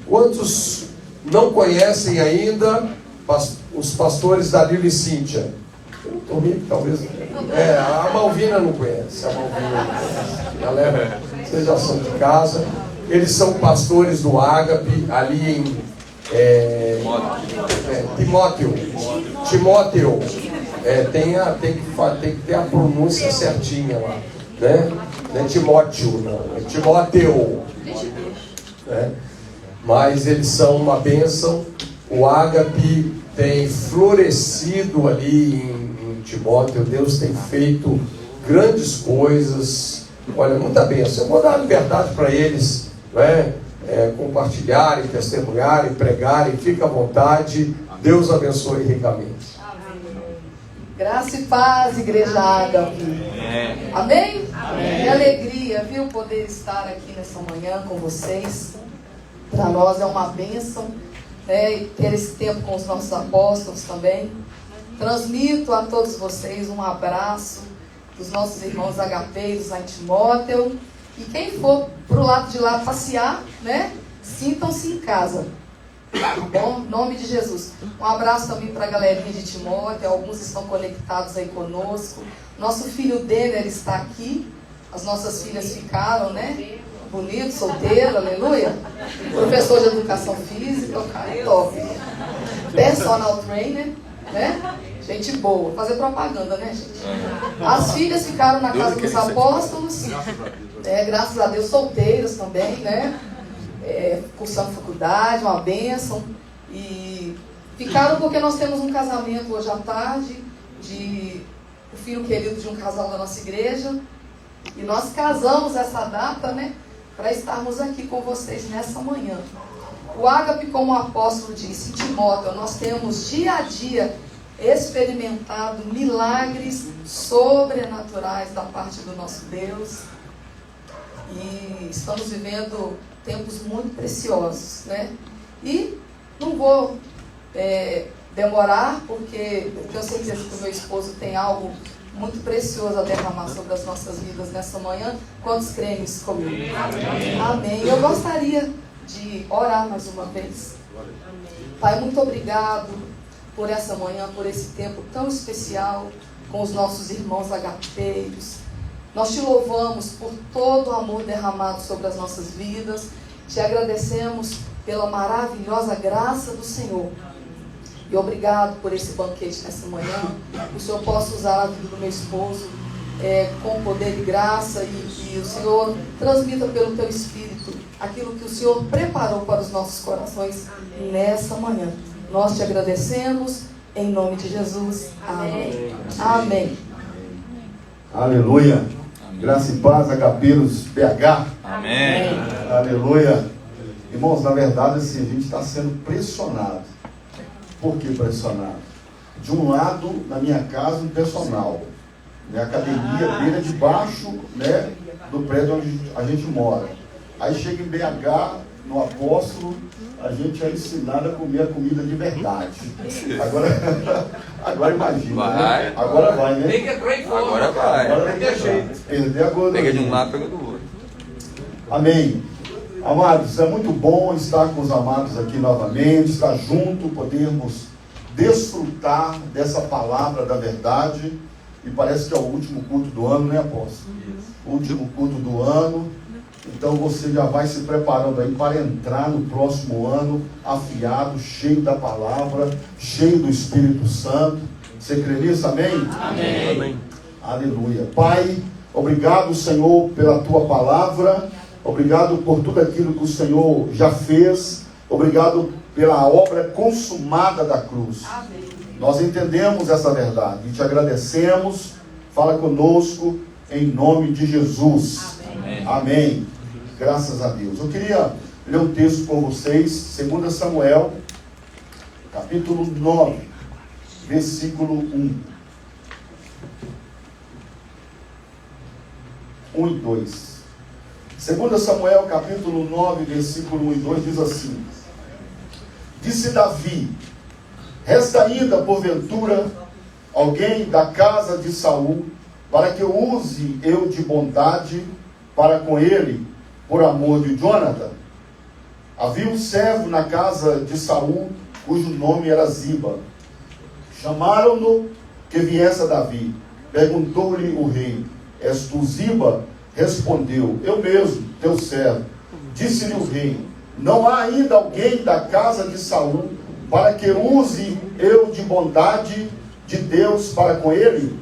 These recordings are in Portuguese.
Quantos não conhecem ainda os pastores Danilo e Cíntia? Eu estou rindo, talvez. A Malvina não conhece. A Malvina não conhece. Galera, vocês já são de casa. Eles são pastores do Ágape, ali em Timóteo. Tem que ter a pronúncia certinha lá, né? Não é Timóteo, não. É Timóteo. Né? Mas eles são uma bênção. O Ágape tem florescido ali em Timóteo. Deus tem feito grandes coisas. Olha, muita bênção. Eu vou dar liberdade para eles, né? Compartilharem, testemunharem, pregarem. Fica à vontade. Deus abençoe ricamente. Graça e paz, Igreja Ágape. Amém? Que alegria, viu, poder estar aqui nessa manhã com vocês. Para nós é uma bênção, e ter esse tempo com os nossos apóstolos também. Transmito a todos vocês um abraço dos nossos irmãos agapeiros lá em Timóteo. E quem for para o lado de lá passear, né, sintam-se em casa. Bom, em nome de Jesus. Um abraço também para a galerinha de Timóteo. Alguns estão conectados aí conosco. Nosso filho Denner está aqui. As nossas filhas ficaram, né? Bonito, solteiro, aleluia. Professor de educação física, o cara é top. Personal trainer, né? Gente boa. Vou fazer propaganda, né, gente? As filhas ficaram na casa dos apóstolos. Graças a Deus, solteiras também, né? Cursando faculdade, uma bênção. E ficaram porque nós temos um casamento hoje à tarde de o filho querido de um casal da nossa igreja. E nós casamos essa data, né, para estarmos aqui com vocês nessa manhã. O Ágape, como o apóstolo disse em Timóteo, nós temos dia a dia experimentado milagres sobrenaturais da parte do nosso Deus. E estamos vivendo tempos muito preciosos, né? E não vou demorar, porque eu tenho certeza que o meu esposo tem algo muito precioso a derramar sobre as nossas vidas nessa manhã. Quantos creem isso comigo? Amém. Amém. Eu gostaria de orar mais uma vez. Pai, muito obrigado por essa manhã, por esse tempo tão especial com os nossos irmãos agapeiros. Nós te louvamos por todo o amor derramado sobre as nossas vidas. Te agradecemos pela maravilhosa graça do Senhor. E obrigado por esse banquete nessa manhã. Que o Senhor possa usar a vida do meu esposo com poder e graça. E o Senhor transmita pelo teu Espírito aquilo que o Senhor preparou para os nossos corações nessa manhã. Nós te agradecemos em nome de Jesus. Amém. Amém. Aleluia. Graça e paz, agapeiros BH. Amém. Aleluia. Irmãos, na verdade, assim, a gente está sendo pressionado. Por que pressionado? De um lado, na minha casa, um personal. Minha academia beira debaixo, né, do prédio onde a gente mora. Aí chega em BH, no Apóstolo, a gente é ensinado a comer a comida de verdade. Agora imagina. Vai. Né? Agora vai, né? Agora vai. Agora não tem jeito. Perder a gordura. Pega de um lado, pega do outro. Amém. Amados, é muito bom estar com os amados aqui novamente, estar junto, podermos desfrutar dessa palavra da verdade. E parece que é o último culto do ano, né, apóstolo? Último culto do ano. Então você já vai se preparando aí para entrar no próximo ano afiado, cheio da palavra, cheio do Espírito Santo. Você crê nisso? Amém? Amém. Amém. Aleluia. Pai, obrigado, Senhor, pela tua palavra. Obrigado por tudo aquilo que o Senhor já fez. Obrigado pela obra consumada da cruz. Amém. Nós entendemos essa verdade e te agradecemos. Fala conosco em nome de Jesus. Amém. Amém. Graças a Deus. Eu queria ler um texto com vocês, 2 Samuel, capítulo 9, versículo 1. 1 e 2. 2 Samuel, capítulo 9, versículo 1 e 2, diz assim: Disse Davi: Resta ainda, porventura, alguém da casa de Saul, para que eu use eu de bondade para com ele, por amor de Jonathan? Havia um servo na casa de Saul, cujo nome era Ziba. Chamaram-no que viesse a Davi. Perguntou-lhe o rei: És tu Ziba? Respondeu: Eu mesmo, teu servo. Disse-lhe o rei: Não há ainda alguém da casa de Saul para que use eu de bondade de Deus para com ele?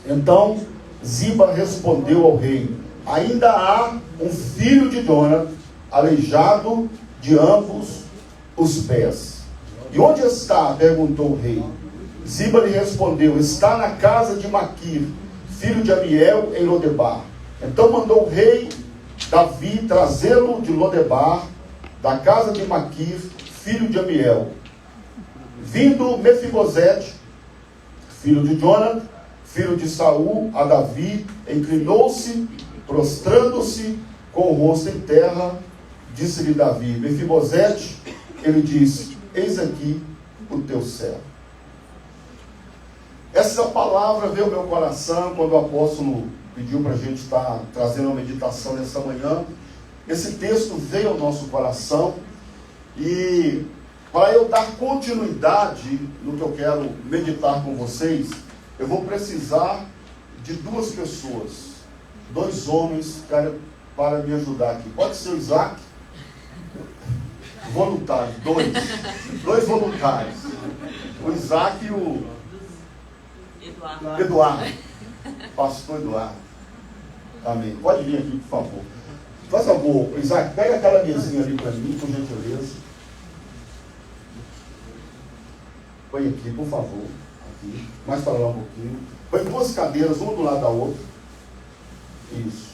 Então Ziba respondeu ao rei: Ainda há um filho de Jonatã, aleijado de ambos os pés. E onde está? Perguntou o rei. Ziba lhe respondeu: Está na casa de Maquir, filho de Amiel, em Lodebar. Então mandou o rei Davi trazê-lo de Lodebar, da casa de Maquir, filho de Amiel. Vindo Mefibosete, filho de Jonatã, filho de Saul, a Davi, inclinou-se, prostrando-se com o rosto em terra. Disse-lhe Davi: Mefibosete. Ele disse: Eis aqui o teu servo. Essa palavra veio ao meu coração quando o apóstolo pediu para a gente estar trazendo uma meditação nessa manhã. Esse texto veio ao nosso coração, e para eu dar continuidade no que eu quero meditar com vocês, eu vou precisar de duas pessoas, dois homens para me ajudar aqui. Pode ser o Isaac, voluntário, dois voluntários, o Isaac e o Eduardo, pastor Eduardo. Amém. Pode vir aqui, por favor. Faz favor, Isaac, pega aquela mesinha ali para mim, por gentileza. Põe aqui, por favor. Aqui. Mais para lá um pouquinho. Põe duas cadeiras, uma do lado da outra. Isso.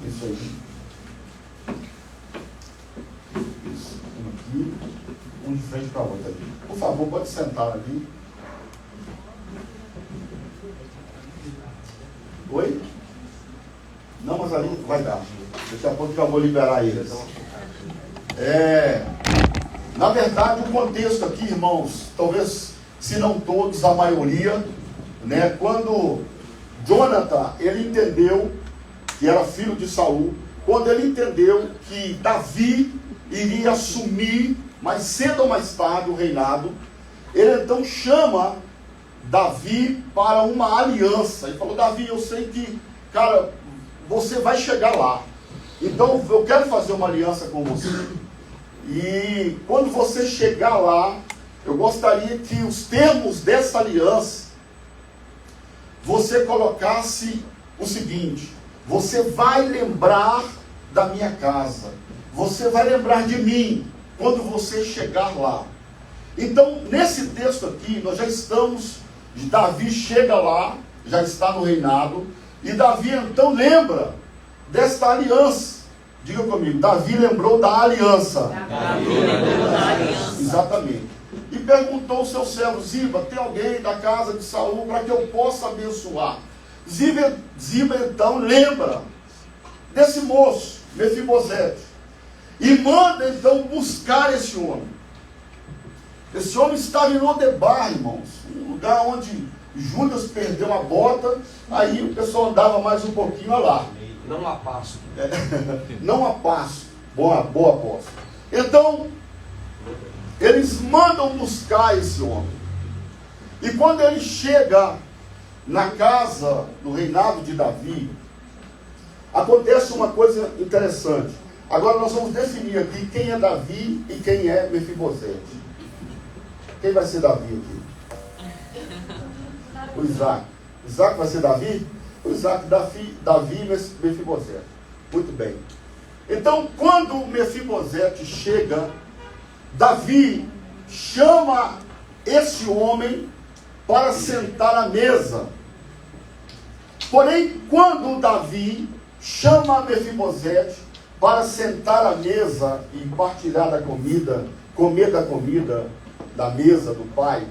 Isso aí. Isso. Um aqui. Um de frente para a outra ali. Por favor, pode sentar ali. Oi? Não, mas ali vai dar. Daqui a pouco eu vou liberar eles. Na verdade, o contexto aqui, irmãos, talvez, se não todos, a maioria, né? Quando Jonatã, ele entendeu que era filho de Saul, quando ele entendeu que Davi iria assumir, mais cedo ou mais tarde, o reinado, ele então chama Davi para uma aliança. Ele falou: Davi, eu sei que, cara, você vai chegar lá. Então eu quero fazer uma aliança com você. E quando você chegar lá, eu gostaria que os termos dessa aliança, você colocasse o seguinte: você vai lembrar da minha casa, você vai lembrar de mim quando você chegar lá. Então, nesse texto aqui, nós já estamos, Davi chega lá, já está no reinado, e Davi então lembra desta aliança. Diga comigo, Davi lembrou da aliança. Davi lembrou da aliança. Exatamente. E perguntou ao seu servo: Ziba, tem alguém da casa de Saul para que eu possa abençoar? Ziba então lembra desse moço, Mefibosete, e manda então buscar esse homem. Esse homem estava em Lodebar, irmãos, um lugar onde Judas perdeu a bota, aí o pessoal andava mais um pouquinho lá. Não a passo. Não a passo. Boa apóstolo. Então, eles mandam buscar esse homem. E quando ele chega na casa do reinado de Davi, acontece uma coisa interessante. Agora nós vamos definir aqui quem é Davi e quem é Mefibosete. Quem vai ser Davi aqui? O Isaac. Isaac vai ser Davi? O Isaac, Davi e Mefibosete. Muito bem. Então, quando Mefibosete chega, Davi chama esse homem para sentar à mesa. Porém, quando Davi chama Mefibosete para sentar à mesa e partilhar da comida, comer da comida da mesa do pai,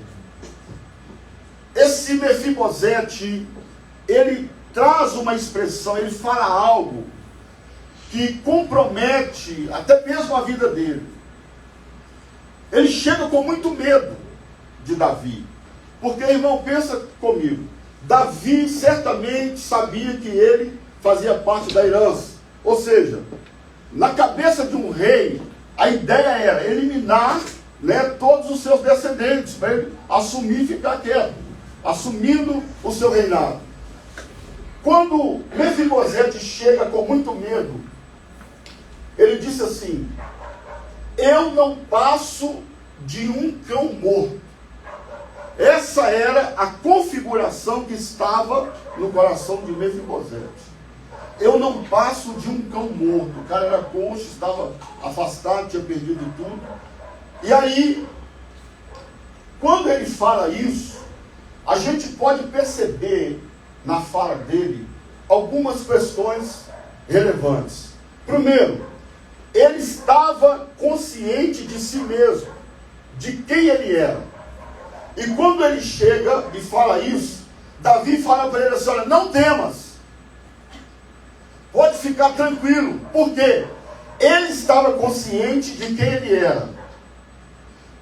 esse Mefibosete, ele traz uma expressão, ele fala algo que compromete até mesmo a vida dele. Ele chega com muito medo de Davi, porque, irmão, pensa comigo, Davi certamente sabia que ele fazia parte da herança, ou seja, na cabeça de um rei, A ideia era eliminar, né, todos os seus descendentes, para ele assumir e ficar quieto, assumindo o seu reinado. Quando Mefibosete chega com muito medo, ele disse assim: eu não passo de um cão morto. Essa era a configuração que estava no coração de Mefibosete. Eu não passo de um cão morto. O cara era coxo, estava afastado, tinha perdido tudo. E aí, quando ele fala isso, a gente pode perceber na fala dele algumas questões relevantes. Primeiro, ele estava consciente de si mesmo, de quem ele era. E quando ele chega e fala isso, Davi fala para ele assim: olha, não temas, pode ficar tranquilo. Por quê? Ele estava consciente de quem ele era.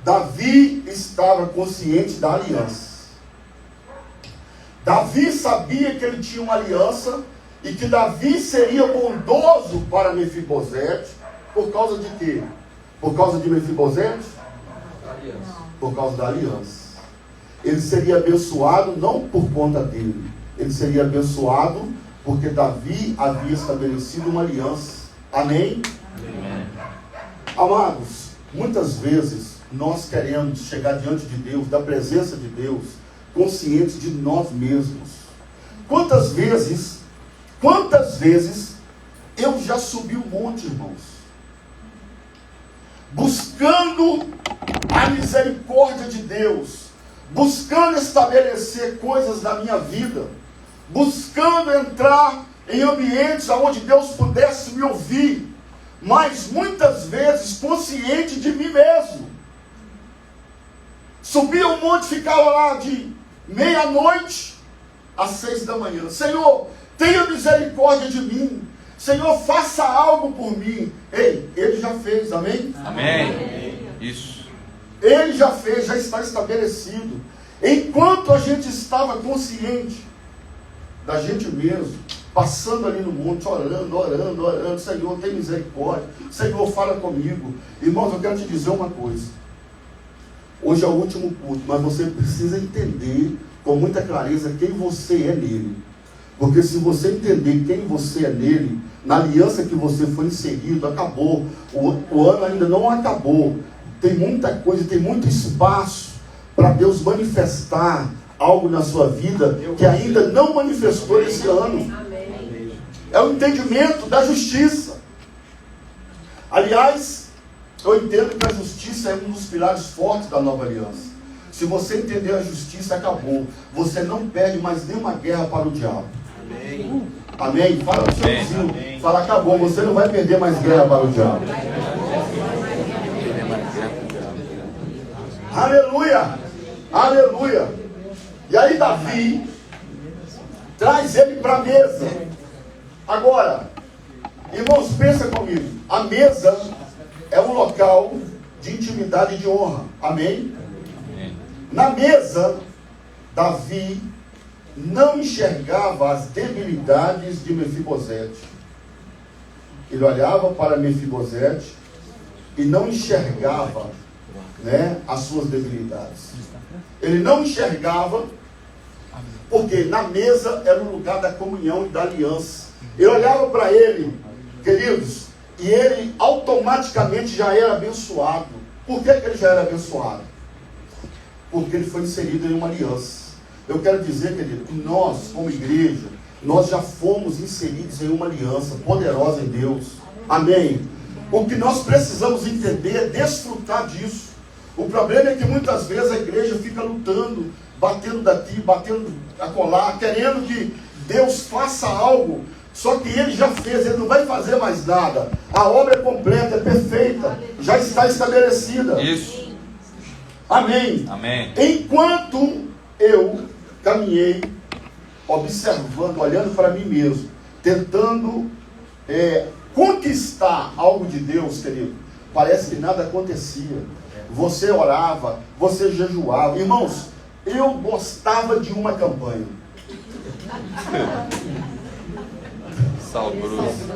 Davi estava consciente da aliança. Davi sabia que ele tinha uma aliança e que Davi seria bondoso para Mefibosete. Por causa de quê? Por causa de Mefibosete? Por causa da aliança. Ele seria abençoado não por conta dele. Ele seria abençoado porque Davi havia estabelecido uma aliança. Amém? Amém. Amados, muitas vezes nós queremos chegar diante de Deus, da presença de Deus, conscientes de nós mesmos. Quantas vezes eu já subi um monte, irmãos, buscando a misericórdia de Deus, buscando estabelecer coisas na minha vida, buscando entrar em ambientes onde Deus pudesse me ouvir, mas muitas vezes consciente de mim mesmo. Subia um monte, ficava lá de meia-noite às 6 da manhã. Senhor, tenha misericórdia de mim. Senhor, faça algo por mim. Ei, ele já fez, amém? Amém. Isso. Ele já fez, já está estabelecido. Enquanto a gente estava consciente da gente mesmo, passando ali no monte, orando, Senhor, tem misericórdia, Senhor, fala comigo. Irmãos, eu quero te dizer uma coisa. Hoje é o último culto, mas você precisa entender com muita clareza quem você é nele. Porque se você entender quem você é nele, na aliança que você foi inserido, acabou. O ano ainda não acabou. Tem muita coisa, tem muito espaço para Deus manifestar algo na sua vida que ainda não manifestou esse ano. É o entendimento da justiça. Aliás, eu entendo que a justiça é um dos pilares fortes da nova aliança. Se você entender a justiça, acabou. Você não perde mais nenhuma guerra para o diabo. Amém. Amém? Fala para o seu vizinho. Fala, acabou. Você não vai perder mais guerra para o diabo. Aleluia. Aleluia. E aí Davi traz ele para a mesa. Agora, irmãos, pensa comigo. A mesa é um local de intimidade e de honra. Amém? Amém. Na mesa, Davi não enxergava as debilidades de Mefibosete. Ele olhava para Mefibosete e não enxergava, né, as suas debilidades. Ele não enxergava, porque na mesa era o lugar da comunhão e da aliança. Ele olhava para ele, queridos, e ele automaticamente já era abençoado. Por que ele já era abençoado? Porque ele foi inserido em uma aliança. Eu quero dizer, querido, que nós, como igreja, nós já fomos inseridos em uma aliança poderosa em Deus. Amém? O que nós precisamos entender é desfrutar disso. O problema é que muitas vezes a igreja fica lutando, batendo daqui, batendo acolá, querendo que Deus faça algo. Só que Ele já fez, Ele não vai fazer mais nada. A obra é completa, é perfeita, já está estabelecida. Isso. Amém. Amém. Enquanto eu caminhei, observando, olhando para mim mesmo, tentando conquistar algo de Deus, querido, parece que nada acontecia. Você orava, você jejuava. Irmãos, eu gostava de uma campanha. Sal grosso.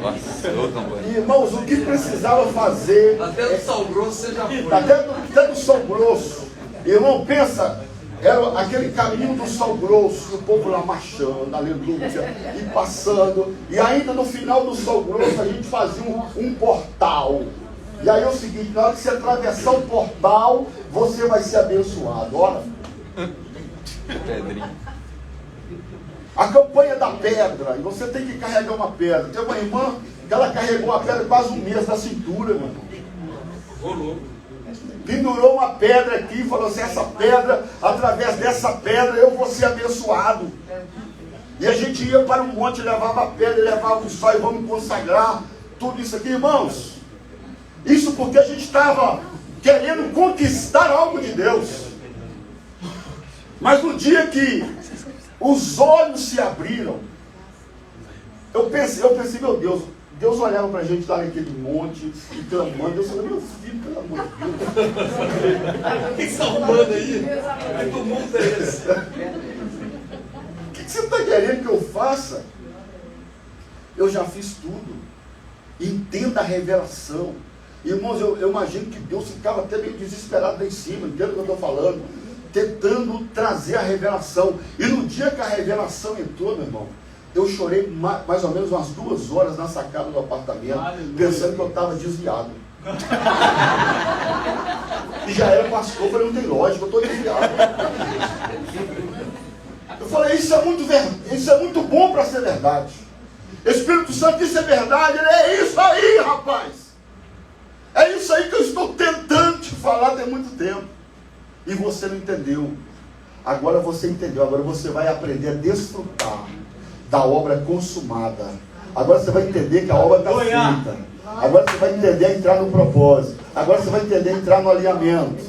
Nossa, eu também. Irmãos, o que precisava fazer... Até do sal grosso você já foi. Até do sal grosso. Irmão, pensa, era aquele caminho do sal grosso, o povo lá marchando, aleluia, e passando. E ainda no final do sal grosso a gente fazia um portal. E aí é o seguinte, na hora que você atravessar o portal, você vai ser abençoado. Olha. Pedrinho. A campanha da pedra, e você tem que carregar uma pedra. Tem uma irmã que ela carregou uma pedra quase um mês na cintura, meu irmão. Pendurou uma pedra aqui e falou assim, essa pedra, através dessa pedra eu vou ser abençoado. E a gente ia para um monte, levava a pedra, levava o sol e vamos consagrar tudo isso aqui, irmãos. Isso porque a gente estava querendo conquistar algo de Deus. Mas no dia que os olhos se abriram, eu pensei, meu Deus olhava para a gente lá naquele monte e clamando. Eu falei, meu filho, pelo amor de Deus. O que você está arrumando aí? Que tumulto é esse? O que você está querendo que eu faça? Eu já fiz tudo. Entenda a revelação. Irmãos, eu imagino que Deus ficava até meio desesperado lá em cima, entenda o que eu estou falando, tentando trazer a revelação. E no dia que a revelação entrou, meu irmão, eu chorei mais ou menos umas 2 horas na sacada do apartamento, pensando que eu estava desviado. E já era pastor, eu falei, não tem lógica, eu estou desviado. Eu falei, isso é muito bom para ser verdade. Espírito Santo, isso é verdade, é isso aí, rapaz. É isso aí que eu estou tentando te falar tem muito tempo. E você não entendeu. Agora você entendeu. Agora você vai aprender a desfrutar da obra consumada. Agora você vai entender que a obra está feita. Agora você vai entender a entrar no propósito. Agora você vai entender a entrar no alinhamento.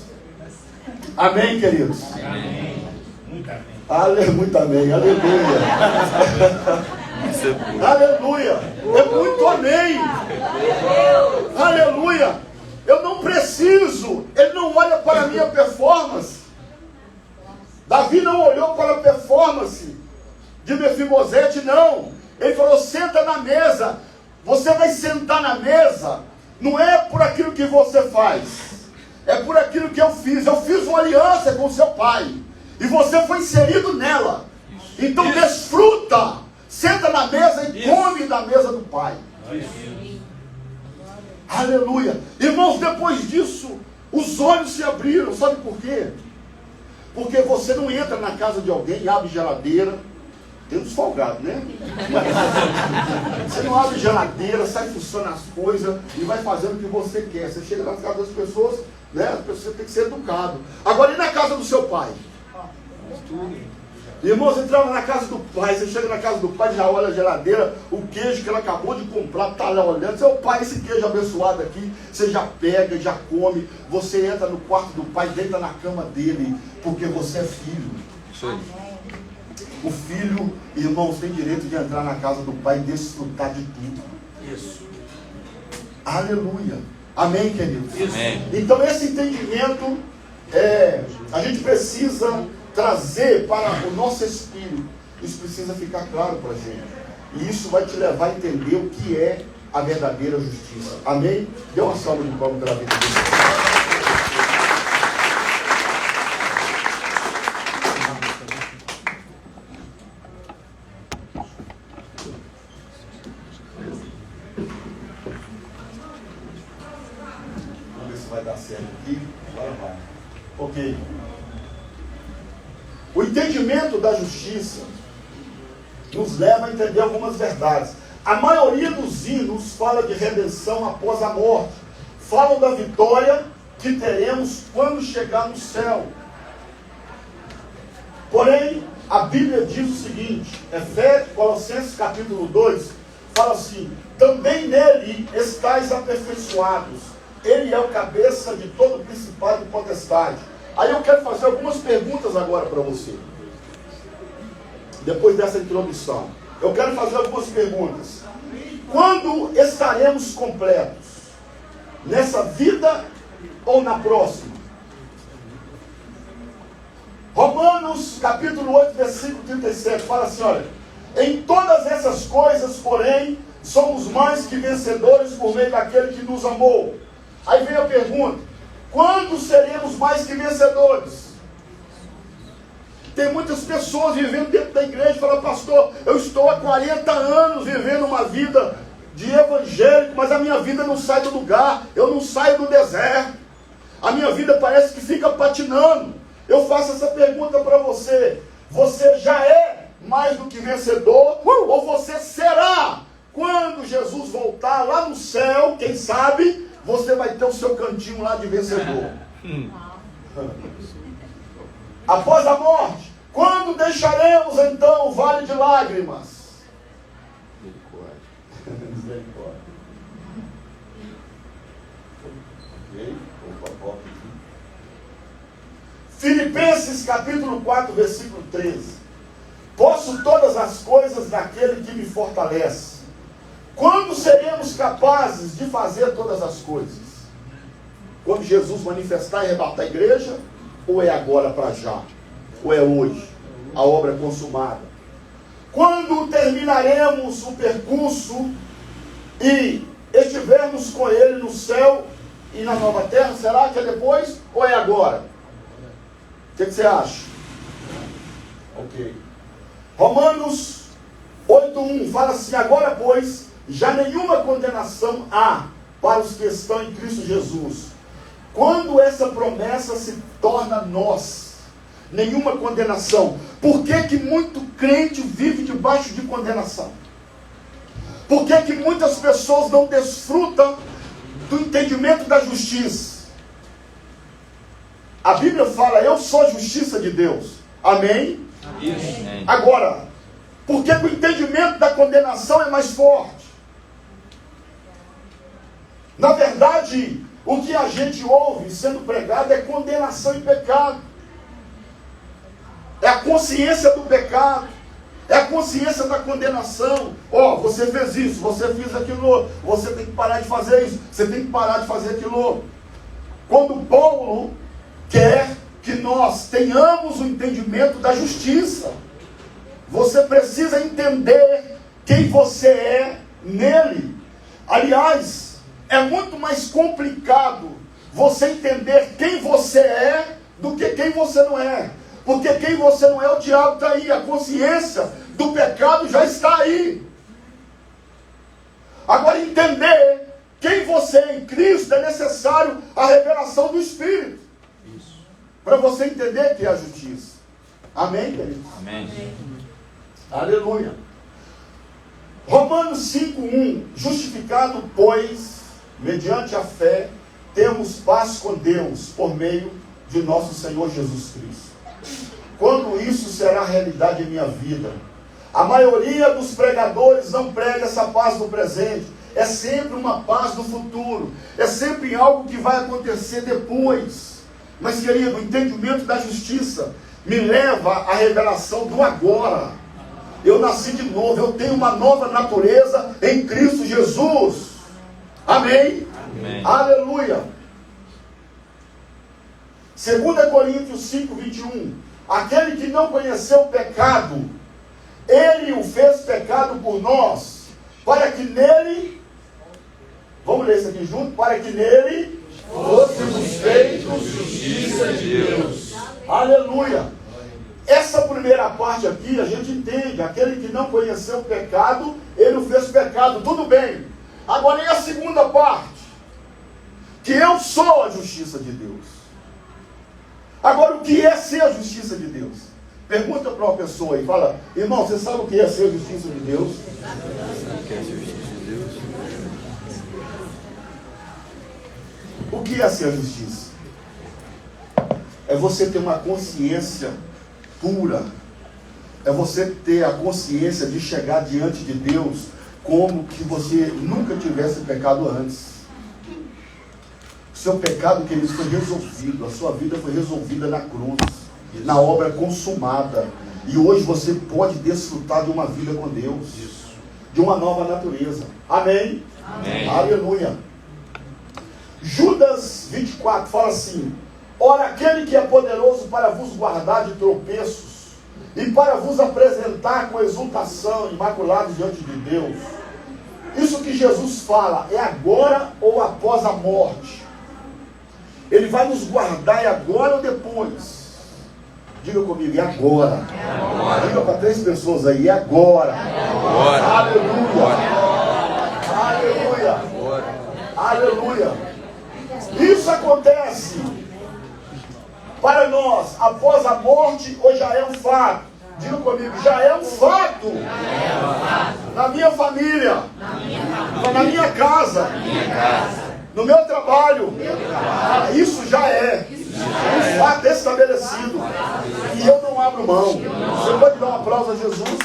Amém, queridos? Amém. Muito amém. Aleluia. Aleluia. É muito amém. Aleluia. Eu não preciso. Ele não olha para a minha performance. Davi não olhou para a performance de Mefibosete, não. Ele falou, senta na mesa. Você vai sentar na mesa. Não é por aquilo que você faz. É por aquilo que eu fiz. Eu fiz uma aliança com seu pai. E você foi inserido nela. Então desfruta. Senta na mesa e come da mesa do pai. Aleluia. Irmãos, depois disso, os olhos se abriram. Sabe por quê? Porque você não entra na casa de alguém e abre geladeira. Tem uns folgados, né? Você não abre geladeira, sai fuçando as coisas e vai fazendo o que você quer. Você chega na casa das pessoas, né? As pessoas têm que ser educadas. Agora, e na casa do seu pai? Irmãos, entrava na casa do pai, você chega na casa do pai, já olha a geladeira, o queijo que ela acabou de comprar, está lá olhando, seu pai, esse queijo abençoado aqui, você já pega, já come, você entra no quarto do pai, deita na cama dele, porque você é filho. Isso aí. O filho, irmãos, tem direito de entrar na casa do pai e desfrutar de tudo. Isso. Aleluia. Amém, queridos? Amém. Então esse entendimento, a gente precisa trazer para o nosso espírito. Isso precisa ficar claro para a gente. E isso vai te levar a entender o que é a verdadeira justiça. Amém? Dê uma salva de palmas pela vida de Deus. Vamos ver se vai dar certo aqui. Agora vai. Ok. O entendimento da justiça nos leva a entender algumas verdades. A maioria dos hinos fala de redenção após a morte. Falam da vitória que teremos quando chegar no céu. Porém, a Bíblia diz o seguinte, Colossenses capítulo 2, fala assim, também nele estáis aperfeiçoados. Ele é o cabeça de todo principado e potestade. Aí eu quero fazer algumas perguntas agora para você. Depois dessa introdução. Eu quero fazer algumas perguntas. Quando estaremos completos? Nessa vida ou na próxima? Romanos capítulo 8, versículo 37. Fala assim, olha. Em todas essas coisas, porém, somos mais que vencedores por meio daquele que nos amou. Aí vem a pergunta: quando seremos mais que vencedores? Tem muitas pessoas vivendo dentro da igreja e falam: pastor, eu estou há 40 anos vivendo uma vida de evangélico, mas a minha vida não sai do lugar, eu não saio do deserto, a minha vida parece que fica patinando. Eu faço essa pergunta para você: você já é mais do que vencedor, ou você será? Quando Jesus voltar lá no céu, quem sabe, você vai ter o seu cantinho lá de vencedor. Após a morte, quando deixaremos então o vale de lágrimas? Misericórdia. Filipenses capítulo 4, versículo 13. Posso todas as coisas naquele que me fortalece. Quando seremos capazes de fazer todas as coisas? Quando Jesus manifestar e arrebatar a igreja? Ou é agora para já? Ou é hoje? A obra é consumada. Quando terminaremos o percurso e estivermos com Ele no céu e na nova terra, será que é depois ou é agora? O que você acha? Ok. Romanos 8:1 fala assim: agora, pois, já nenhuma condenação há para os que estão em Cristo Jesus. Quando essa promessa se torna nós, nenhuma condenação. Por que muito crente vive debaixo de condenação? Por que muitas pessoas não desfrutam do entendimento da justiça? A Bíblia fala: eu sou a justiça de Deus. Amém? Amém. Agora, por que o entendimento da condenação é mais forte? Na verdade, o que a gente ouve sendo pregado é condenação e pecado. É a consciência do pecado. É a consciência da condenação. Ó, você fez isso, você fez aquilo, você tem que parar de fazer isso, você tem que parar de fazer aquilo. Quando Paulo quer que nós tenhamos o entendimento da justiça, você precisa entender quem você é nele. Aliás, é muito mais complicado você entender quem você é do que quem você não é. Porque quem você não é, o diabo está aí. A consciência do pecado já está aí. Agora, entender quem você é em Cristo, é necessário a revelação do Espírito. Para você entender que é a justiça. Amém, queridos? Amém. Aleluia. Romanos 5:1. Justificado, pois, mediante a fé, temos paz com Deus, por meio de nosso Senhor Jesus Cristo. Quando isso será realidade em minha vida? A maioria dos pregadores não prega essa paz do presente. É sempre uma paz do futuro. É sempre algo que vai acontecer depois. Mas, querido, o entendimento da justiça me leva à revelação do agora. Eu nasci de novo, eu tenho uma nova natureza em Cristo Jesus. Amém? Amém. Aleluia. 2 Coríntios 5:21. Aquele que não conheceu o pecado, ele o fez pecado por nós, para que nele, vamos ler isso aqui junto, para que nele fôssemos feitos justiça de Deus. Aleluia. Essa primeira parte aqui a gente entende: aquele que não conheceu o pecado, ele o fez pecado, tudo bem. Agora, e a segunda parte? Que eu sou a justiça de Deus. Agora, o que é ser a justiça de Deus? Pergunta para uma pessoa e fala: irmão, você sabe o que é ser a justiça de Deus? O que é ser a justiça? É você ter uma consciência pura. É você ter a consciência de chegar diante de Deus como que você nunca tivesse pecado antes. O seu pecado, queridos, foi resolvido. A sua vida foi resolvida na cruz, na obra consumada. E hoje você pode desfrutar de uma vida com Deus, de uma nova natureza. Amém? Amém. Aleluia. Judas 24 fala assim: ora, aquele que é poderoso para vos guardar de tropeços e para vos apresentar com exultação, imaculados diante de Deus. Isso que Jesus fala é agora ou após a morte? Ele vai nos guardar, é agora ou depois? Diga comigo, é agora. Diga para 3 pessoas aí, é agora. Aleluia. Aleluia. Aleluia. Isso acontece para nós após a morte ou já é um fato? Diga comigo, já é um fato. Na minha família, na minha casa, no meu trabalho. Isso já é um fato estabelecido. E eu não abro mão. Você pode dar um aplauso a Jesus?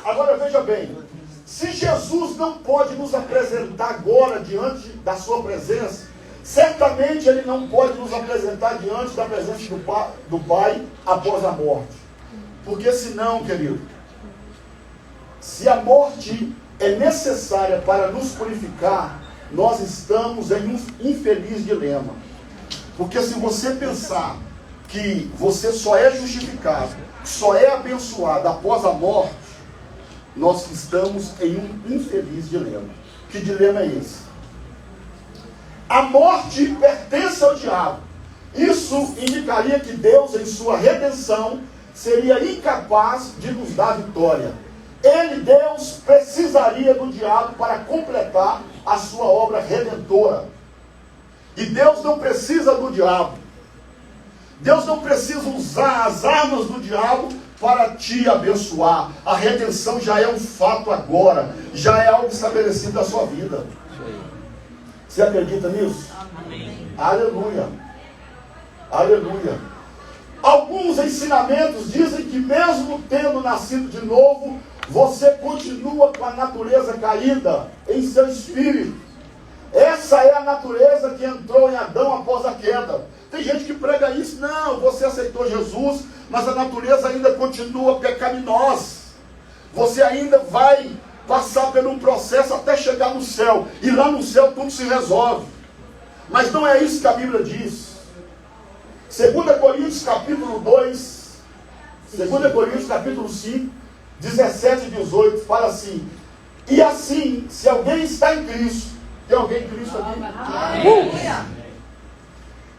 Agora veja bem, se Jesus não pode nos apresentar agora diante da sua presença, certamente Ele não pode nos apresentar diante da presença do Pai após a morte. Porque senão, querido, se a morte é necessária para nos purificar, nós estamos em um infeliz dilema. Porque se você pensar que você só é justificado, só é abençoado após a morte, nós estamos em um infeliz dilema. Que dilema é esse? A morte pertence ao diabo. Isso indicaria que Deus, em sua redenção, seria incapaz de nos dar vitória. Ele, Deus, precisaria do diabo para completar a sua obra redentora. E Deus não precisa do diabo. Deus não precisa usar as armas do diabo para te abençoar. A redenção já é um fato agora. Já é algo estabelecido da sua vida. Você acredita nisso? Amém. Aleluia. Aleluia. Alguns ensinamentos dizem que mesmo tendo nascido de novo, você continua com a natureza caída em seu espírito. Essa é a natureza que entrou em Adão após a queda. Tem gente que prega isso. Não, você aceitou Jesus, mas a natureza ainda continua pecaminosa. Você ainda vai passar por um processo até chegar no céu. E lá no céu tudo se resolve. Mas não é isso que a Bíblia diz. 2 Coríntios capítulo 2, 2 Coríntios capítulo 5, 17 e 18, fala assim: e assim, se alguém está em Cristo, tem alguém em Cristo aqui?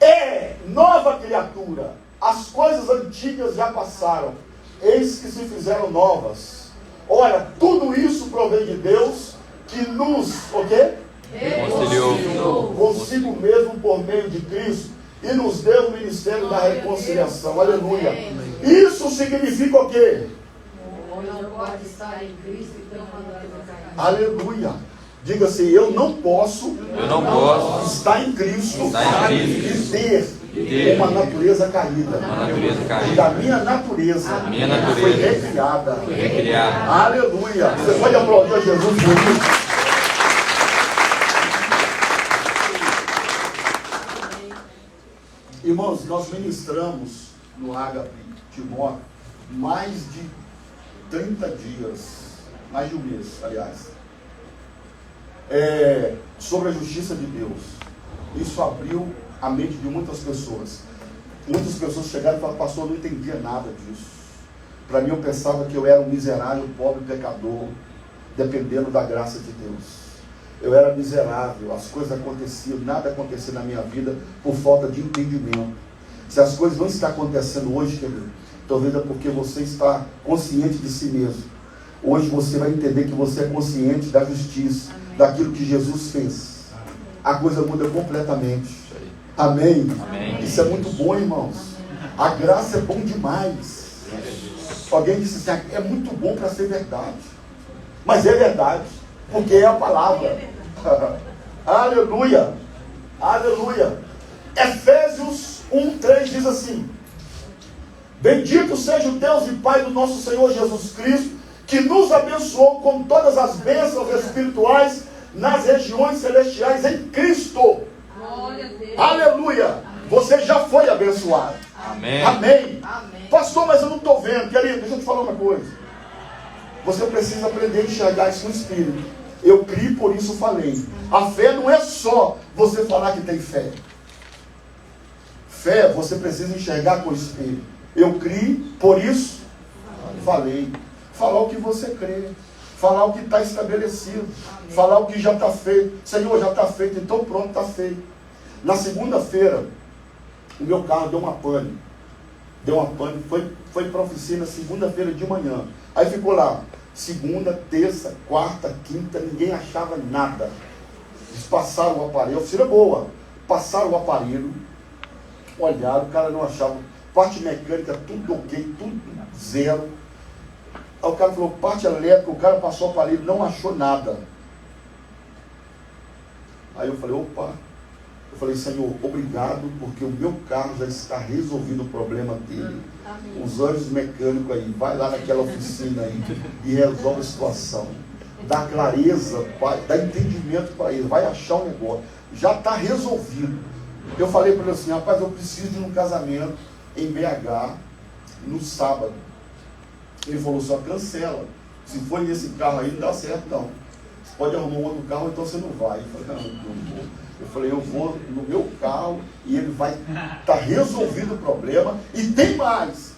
É nova criatura. As coisas antigas já passaram, eis que se fizeram novas. Ora, tudo isso provém de Deus, que nos, o quê? Reconciliou consigo mesmo por meio de Cristo, e nos deu o ministério da reconciliação. Aleluia. Isso significa o quê? Aleluia. Diga assim: eu não posso estar em Cristo e ter uma natureza caída. E a minha natureza foi recriada. Aleluia. Você pode aplaudir a Jesus por isso? Irmãos, nós ministramos no Ágape Timóteo mais de 30 dias, mais de um mês, aliás, sobre a justiça de Deus. Isso abriu a mente de muitas pessoas. Muitas pessoas chegaram e falaram: pastor, eu não entendia nada disso. Para mim, eu pensava que eu era um miserável, pobre pecador, dependendo da graça de Deus. Eu era miserável, as coisas aconteciam, nada acontecia na minha vida por falta de entendimento. Se as coisas não estão acontecendo hoje, querido, talvez é porque você está consciente de si mesmo. Hoje você vai entender que você é consciente da justiça, daquilo que Jesus fez. A coisa muda completamente. Amém? Amém. Isso é muito bom, irmãos. A graça é bom demais. Alguém disse assim: é muito bom para ser verdade. Mas é verdade, porque é a palavra. Aleluia. Aleluia. Efésios 1:3 diz assim: bendito seja o Deus e Pai do nosso Senhor Jesus Cristo, que nos abençoou com todas as bênçãos espirituais nas regiões celestiais em Cristo. Aleluia. Você já foi abençoado. Amém. Amém. Amém. Pastor, mas eu não estou vendo. Querido, deixa eu te falar uma coisa. Você precisa aprender a enxergar isso no Espírito. Eu criei, por isso falei. A fé não é só você falar que tem fé. Fé, você precisa enxergar com o espelho. Eu criei, por isso falei. Falar o que você crê. Falar o que está estabelecido. Falar o que já está feito. Senhor, já está feito, então pronto, está feito. Na segunda-feira, o meu carro deu uma pane. Foi para a oficina segunda-feira de manhã. Aí ficou lá, segunda, terça, quarta, quinta, ninguém achava nada. Eles passaram o aparelho, a oficina boa. Passaram o aparelho, olharam, o cara não achava. Parte mecânica, tudo ok, tudo zero. Aí o cara falou, parte elétrica, o cara passou o aparelho, não achou nada. Aí eu falei, opa. Eu falei, Senhor, obrigado, porque o meu carro já está resolvido o problema dele. Amém. Os anjos mecânicos aí, vai lá naquela oficina aí e resolve a situação. Dá clareza, dá entendimento para ele, vai achar um negócio. Já está resolvido. Eu falei para ele assim, rapaz, eu preciso de um casamento em BH no sábado. Ele falou, só cancela. Se for nesse carro aí, não dá certo não. Você pode arrumar um outro carro, então você não vai. Eu falei, não, não vou. Eu falei, eu vou no meu carro e ele vai estar resolvido o problema. E tem mais.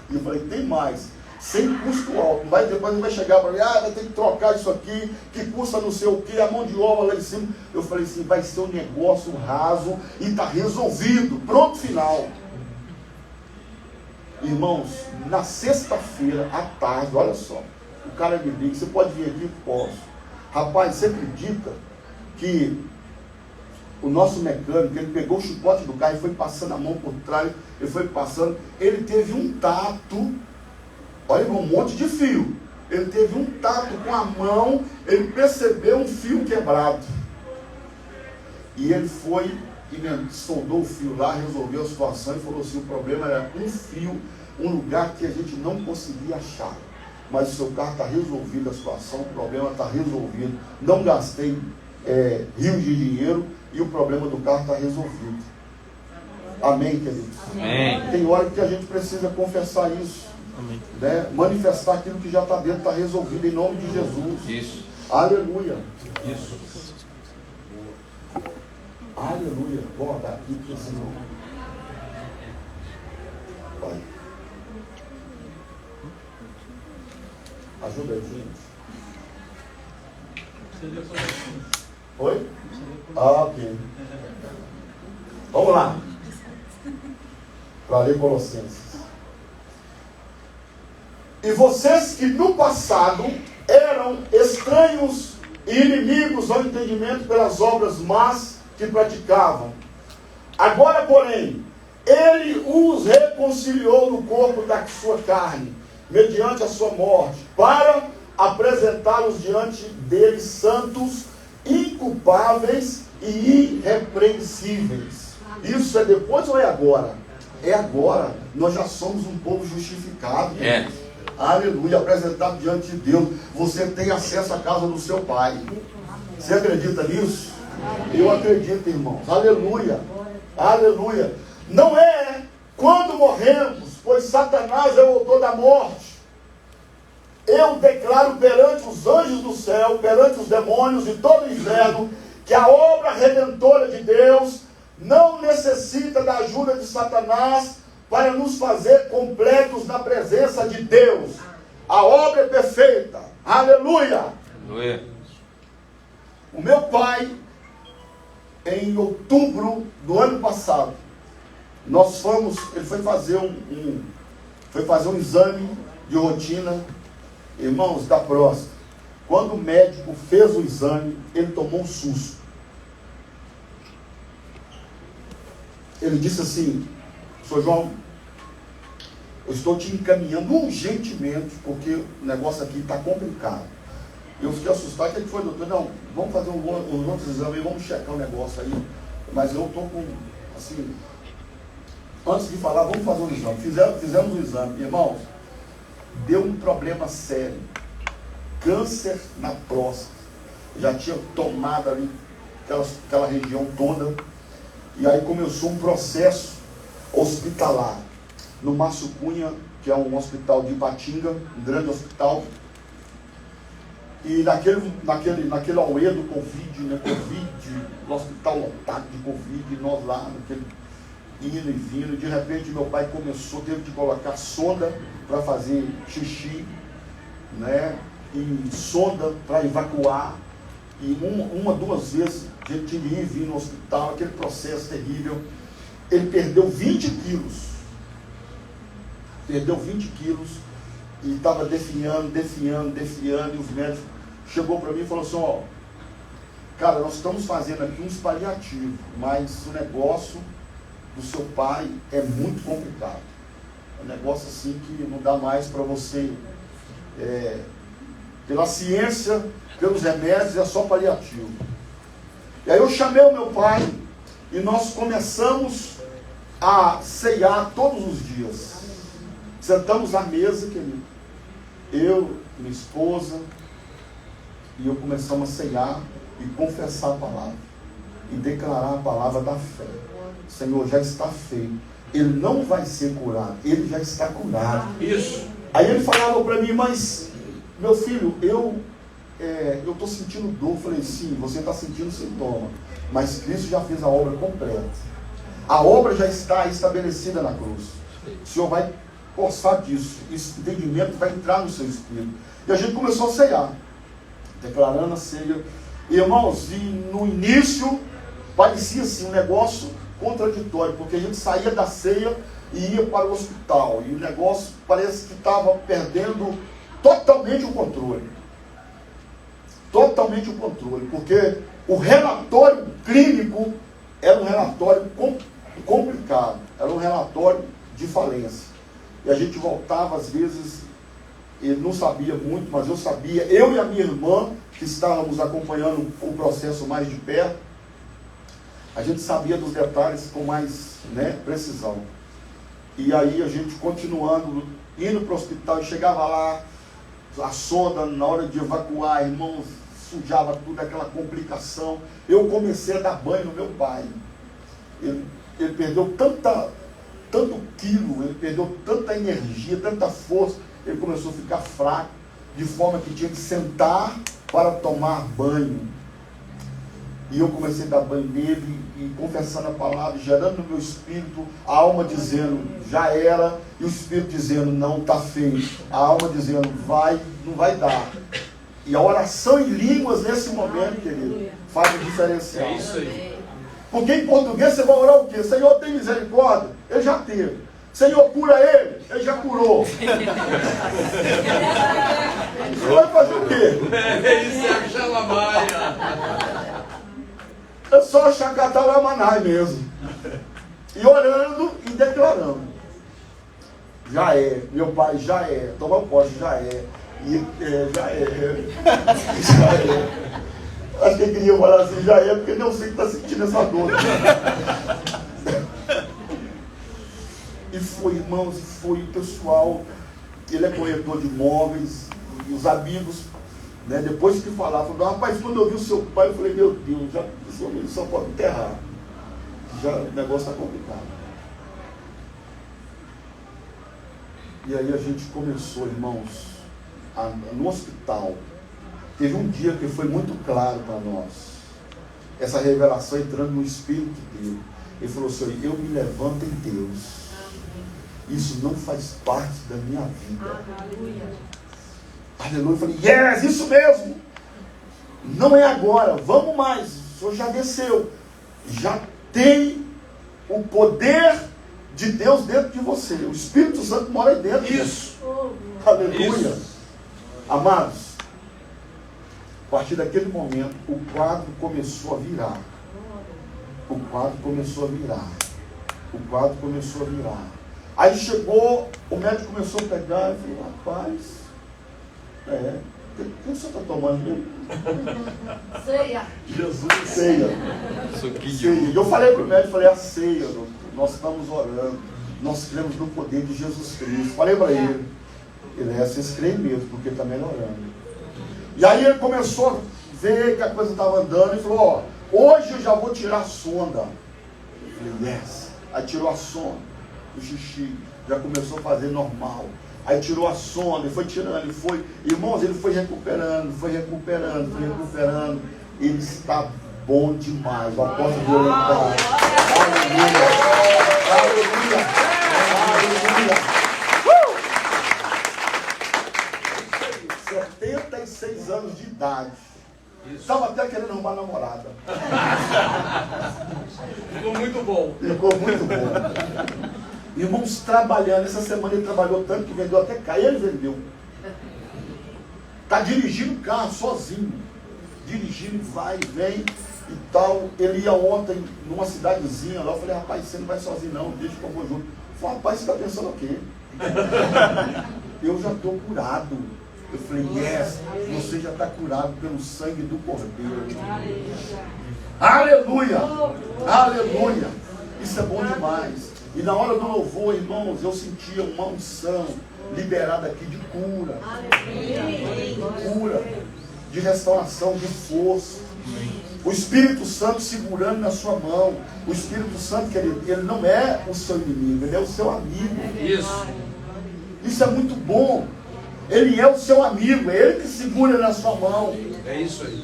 E eu falei, tem mais. Sem custo alto. Depois ele vai chegar para mim, vai ter que trocar isso aqui, que custa não sei o que, a mão de obra lá em cima. Eu falei assim, vai ser um negócio raso e está resolvido. Pronto, final. Irmãos, na sexta-feira, à tarde, olha só. O cara me liga, você pode vir aqui? Posso. Rapaz, você acredita que o nosso mecânico, ele pegou o chicote do carro e foi passando a mão por trás, ele foi passando, ele teve um tato, olha, um monte de fio, ele teve um tato com a mão, ele percebeu um fio quebrado, e ele foi e soldou o fio lá, resolveu a situação e falou assim, o problema era um fio, um lugar que a gente não conseguia achar, mas o seu carro está resolvido, a situação, o problema está resolvido, não gastei rios de dinheiro, e o problema do carro está resolvido. Amém, queridos? Amém. Tem hora que a gente precisa confessar isso. Amém. Né? Manifestar aquilo que já está dentro, está resolvido em nome de Jesus. Isso. Aleluia. Isso. Aleluia. Vou andar aqui, porque senão... Vai. Ajuda aí, gente. Oi? Ok. Vamos lá. Para ler Colossenses. E vocês que no passado eram estranhos e inimigos ao entendimento pelas obras más que praticavam. Agora, porém, ele os reconciliou no corpo da sua carne, mediante a sua morte, para apresentá-los diante dele santos, inculpáveis e irrepreensíveis. Isso é depois ou é agora? É agora. Nós já somos um povo justificado. É. Aleluia. Apresentado diante de Deus. Você tem acesso à casa do seu pai. Você acredita nisso? Eu acredito, irmãos. Aleluia. Aleluia. Não é quando morremos, pois Satanás é o autor da morte. Eu declaro perante os anjos do céu, perante os demônios e todo o inferno, que a obra redentora de Deus não necessita da ajuda de Satanás para nos fazer completos na presença de Deus. A obra é perfeita. Aleluia! Aleluia. O meu pai, em outubro do ano passado, ele foi fazer um exame de rotina, irmãos, da próstata. Quando o médico fez o exame, ele tomou um susto. Ele disse assim: Sr. João, eu estou te encaminhando urgentemente, porque o negócio aqui está complicado. Eu fiquei assustado. O que foi, doutor? Não, vamos fazer uns outros exames, vamos checar o negócio aí. Mas eu estou com, assim, antes de falar, vamos fazer um exame. Fizemos um exame, irmãos. Deu um problema sério, câncer na próstata, já tinha tomado ali aquela região toda, e aí começou um processo hospitalar, no Márcio Cunha, que é um hospital de Ipatinga, um grande hospital, e naquele auê do Covid, no hospital lotado de Covid, nós lá, indo e vindo. De repente meu pai teve de colocar sonda para fazer xixi, né? E sonda para evacuar. E uma, duas vezes a gente tinha de ir e vir no hospital, aquele processo terrível. Ele perdeu 20 quilos. Perdeu 20 quilos e estava definhando, e os médicos chegou para mim e falou assim, ó, cara, nós estamos fazendo aqui uns paliativos, mas o negócio do seu pai é muito complicado. É um negócio assim que não dá mais para você, pela ciência, pelos remédios, é só paliativo. E aí eu chamei o meu pai e nós começamos a ceiar todos os dias. Sentamos à mesa, querido, eu, minha esposa, e eu começamos a ceiar e confessar a palavra, e declarar a palavra da fé. Senhor, já está feito, ele não vai ser curado, ele já está curado. Isso. Aí ele falava para mim, mas, meu filho, eu estou sentindo dor. Eu falei, sim, você está sentindo sintoma, mas Cristo já fez a obra completa. A obra já está estabelecida na cruz. O Senhor vai forçar disso, esse entendimento vai entrar no seu espírito. E a gente começou a ceiar, declarando a ceia. Irmãos, e no início parecia assim um negócio contraditório, porque a gente saía da ceia e ia para o hospital, e o negócio parece que estava perdendo totalmente o controle. Totalmente o controle, porque o relatório clínico era um relatório complicado, era um relatório de falência. E a gente voltava às vezes, ele não sabia muito, mas eu sabia, eu e a minha irmã, que estávamos acompanhando o processo mais de perto, a gente sabia dos detalhes com mais, precisão. E aí a gente continuando, indo para o hospital, e chegava lá, a sonda, na hora de evacuar, irmãos, sujava tudo, aquela complicação. Eu comecei a dar banho no meu pai. Ele perdeu tanto quilo, ele perdeu tanta energia, tanta força, ele começou a ficar fraco, de forma que tinha que sentar para tomar banho. E eu comecei a dar banho nele, e confessando a palavra, gerando no meu espírito, a alma dizendo, já era, e o espírito dizendo, não, está feio. A alma dizendo, não vai dar. E a oração em línguas nesse momento, querido, faz o diferencial. É isso aí. Porque em português você vai orar o quê? Senhor, tem misericórdia? Ele já teve. Senhor, cura ele? Ele já curou. Você vai fazer o quê? Isso é a Xalamaia. É só chacatar o Amanai mesmo. E orando e declarando. Já é. Meu pai já é. Toma posse, já é. Já é. Já é. Acho que ele queria falar assim, já é, porque não sei que está sentindo essa dor. E foi, irmãos, foi o pessoal, ele é corretor de imóveis, e os amigos, depois que falaram, rapaz, quando eu vi o seu pai, eu falei, meu Deus, já, ele só pode enterrar. Já o negócio está complicado. E aí a gente começou, irmãos, no hospital. Teve um dia que foi muito claro para nós, essa revelação entrando no espírito dele. Ele falou assim, eu me levanto em Deus. Isso não faz parte da minha vida. Aleluia. Aleluia. Eu falei, yes, isso mesmo. Não é agora, vamos mais. O Senhor já desceu. Já tem o poder de Deus dentro de você. O Espírito Santo mora aí dentro. Isso. Aleluia. Isso. Amados, a partir daquele momento, o quadro começou a virar. O quadro começou a virar. O quadro começou a virar. Aí chegou, o médico começou a pegar e falou, rapaz, o que você está tomando mesmo? Ceia. Jesus, ceia. Ceia. E eu falei para o médico, a ceia, nós estamos orando, nós cremos no poder de Jesus Cristo. Falei para ele, vocês creem mesmo, porque está melhorando. E aí ele começou a ver que a coisa estava andando e falou, hoje eu já vou tirar a sonda. Eu falei, yes. Aí tirou a sonda, o xixi, já começou a fazer normal. Aí tirou a sonda, e foi tirando, ele foi, irmãos, ele foi recuperando. Ele está bom demais. O apóstolo de Aleluia. 16 anos de idade. Estava até querendo arrumar namorada. Ficou muito bom. Ficou muito bom. Irmãos, trabalhando. Essa semana ele trabalhou tanto que vendeu até carro. Ele vendeu. Está dirigindo o carro sozinho. Dirigindo, vai, vem e tal. Ele ia ontem numa cidadezinha lá. Eu falei, rapaz, você não vai sozinho não, deixa que eu vou junto. Eu falei, rapaz, você está pensando o quê? Eu já estou curado. Eu falei, yes, você já está curado pelo sangue do Cordeiro. Aleluia! Aleluia! Isso é bom demais. E na hora do louvor, irmãos, eu sentia uma unção liberada aqui de cura. De cura, de restauração, de força. O Espírito Santo segurando na sua mão. O Espírito Santo, querido, ele não é o seu inimigo, ele é o seu amigo. Isso é muito bom. Ele é o seu amigo, é ele que segura na sua mão. É isso aí.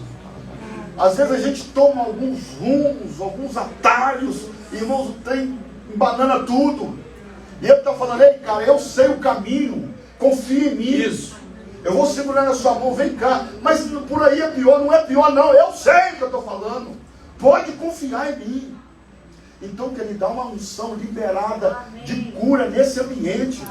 Às vezes a gente toma alguns rumos, alguns atalhos, irmãos, o trem embanana tudo. E ele está falando, ei cara, eu sei o caminho, confia em mim. Isso. Eu vou segurar na sua mão, vem cá. Mas por aí é pior, não é pior não, eu sei o que eu estou falando. Pode confiar em mim. Então que ele dá uma unção liberada de cura nesse ambiente.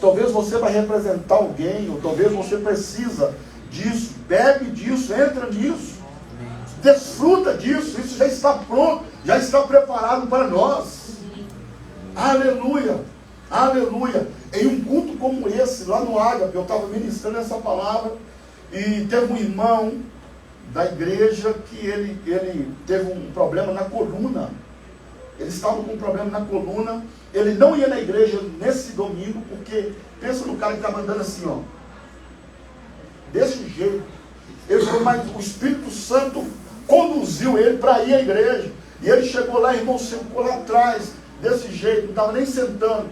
Talvez você vai representar alguém, ou talvez você precisa disso. Bebe disso, entra nisso. Desfruta disso, isso já está pronto, já está preparado para nós. Aleluia, aleluia. Em um culto como esse, lá no Ágape, eu estava ministrando essa palavra, e teve um irmão da igreja que ele teve um problema na coluna. Ele estava com um problema na coluna. Ele não ia na igreja nesse domingo, porque pensa no cara que estava andando assim, ó, desse jeito. Ele falou, mas o Espírito Santo conduziu ele para ir à igreja. E ele chegou lá, irmão, sentou lá atrás, desse jeito, não estava nem sentando,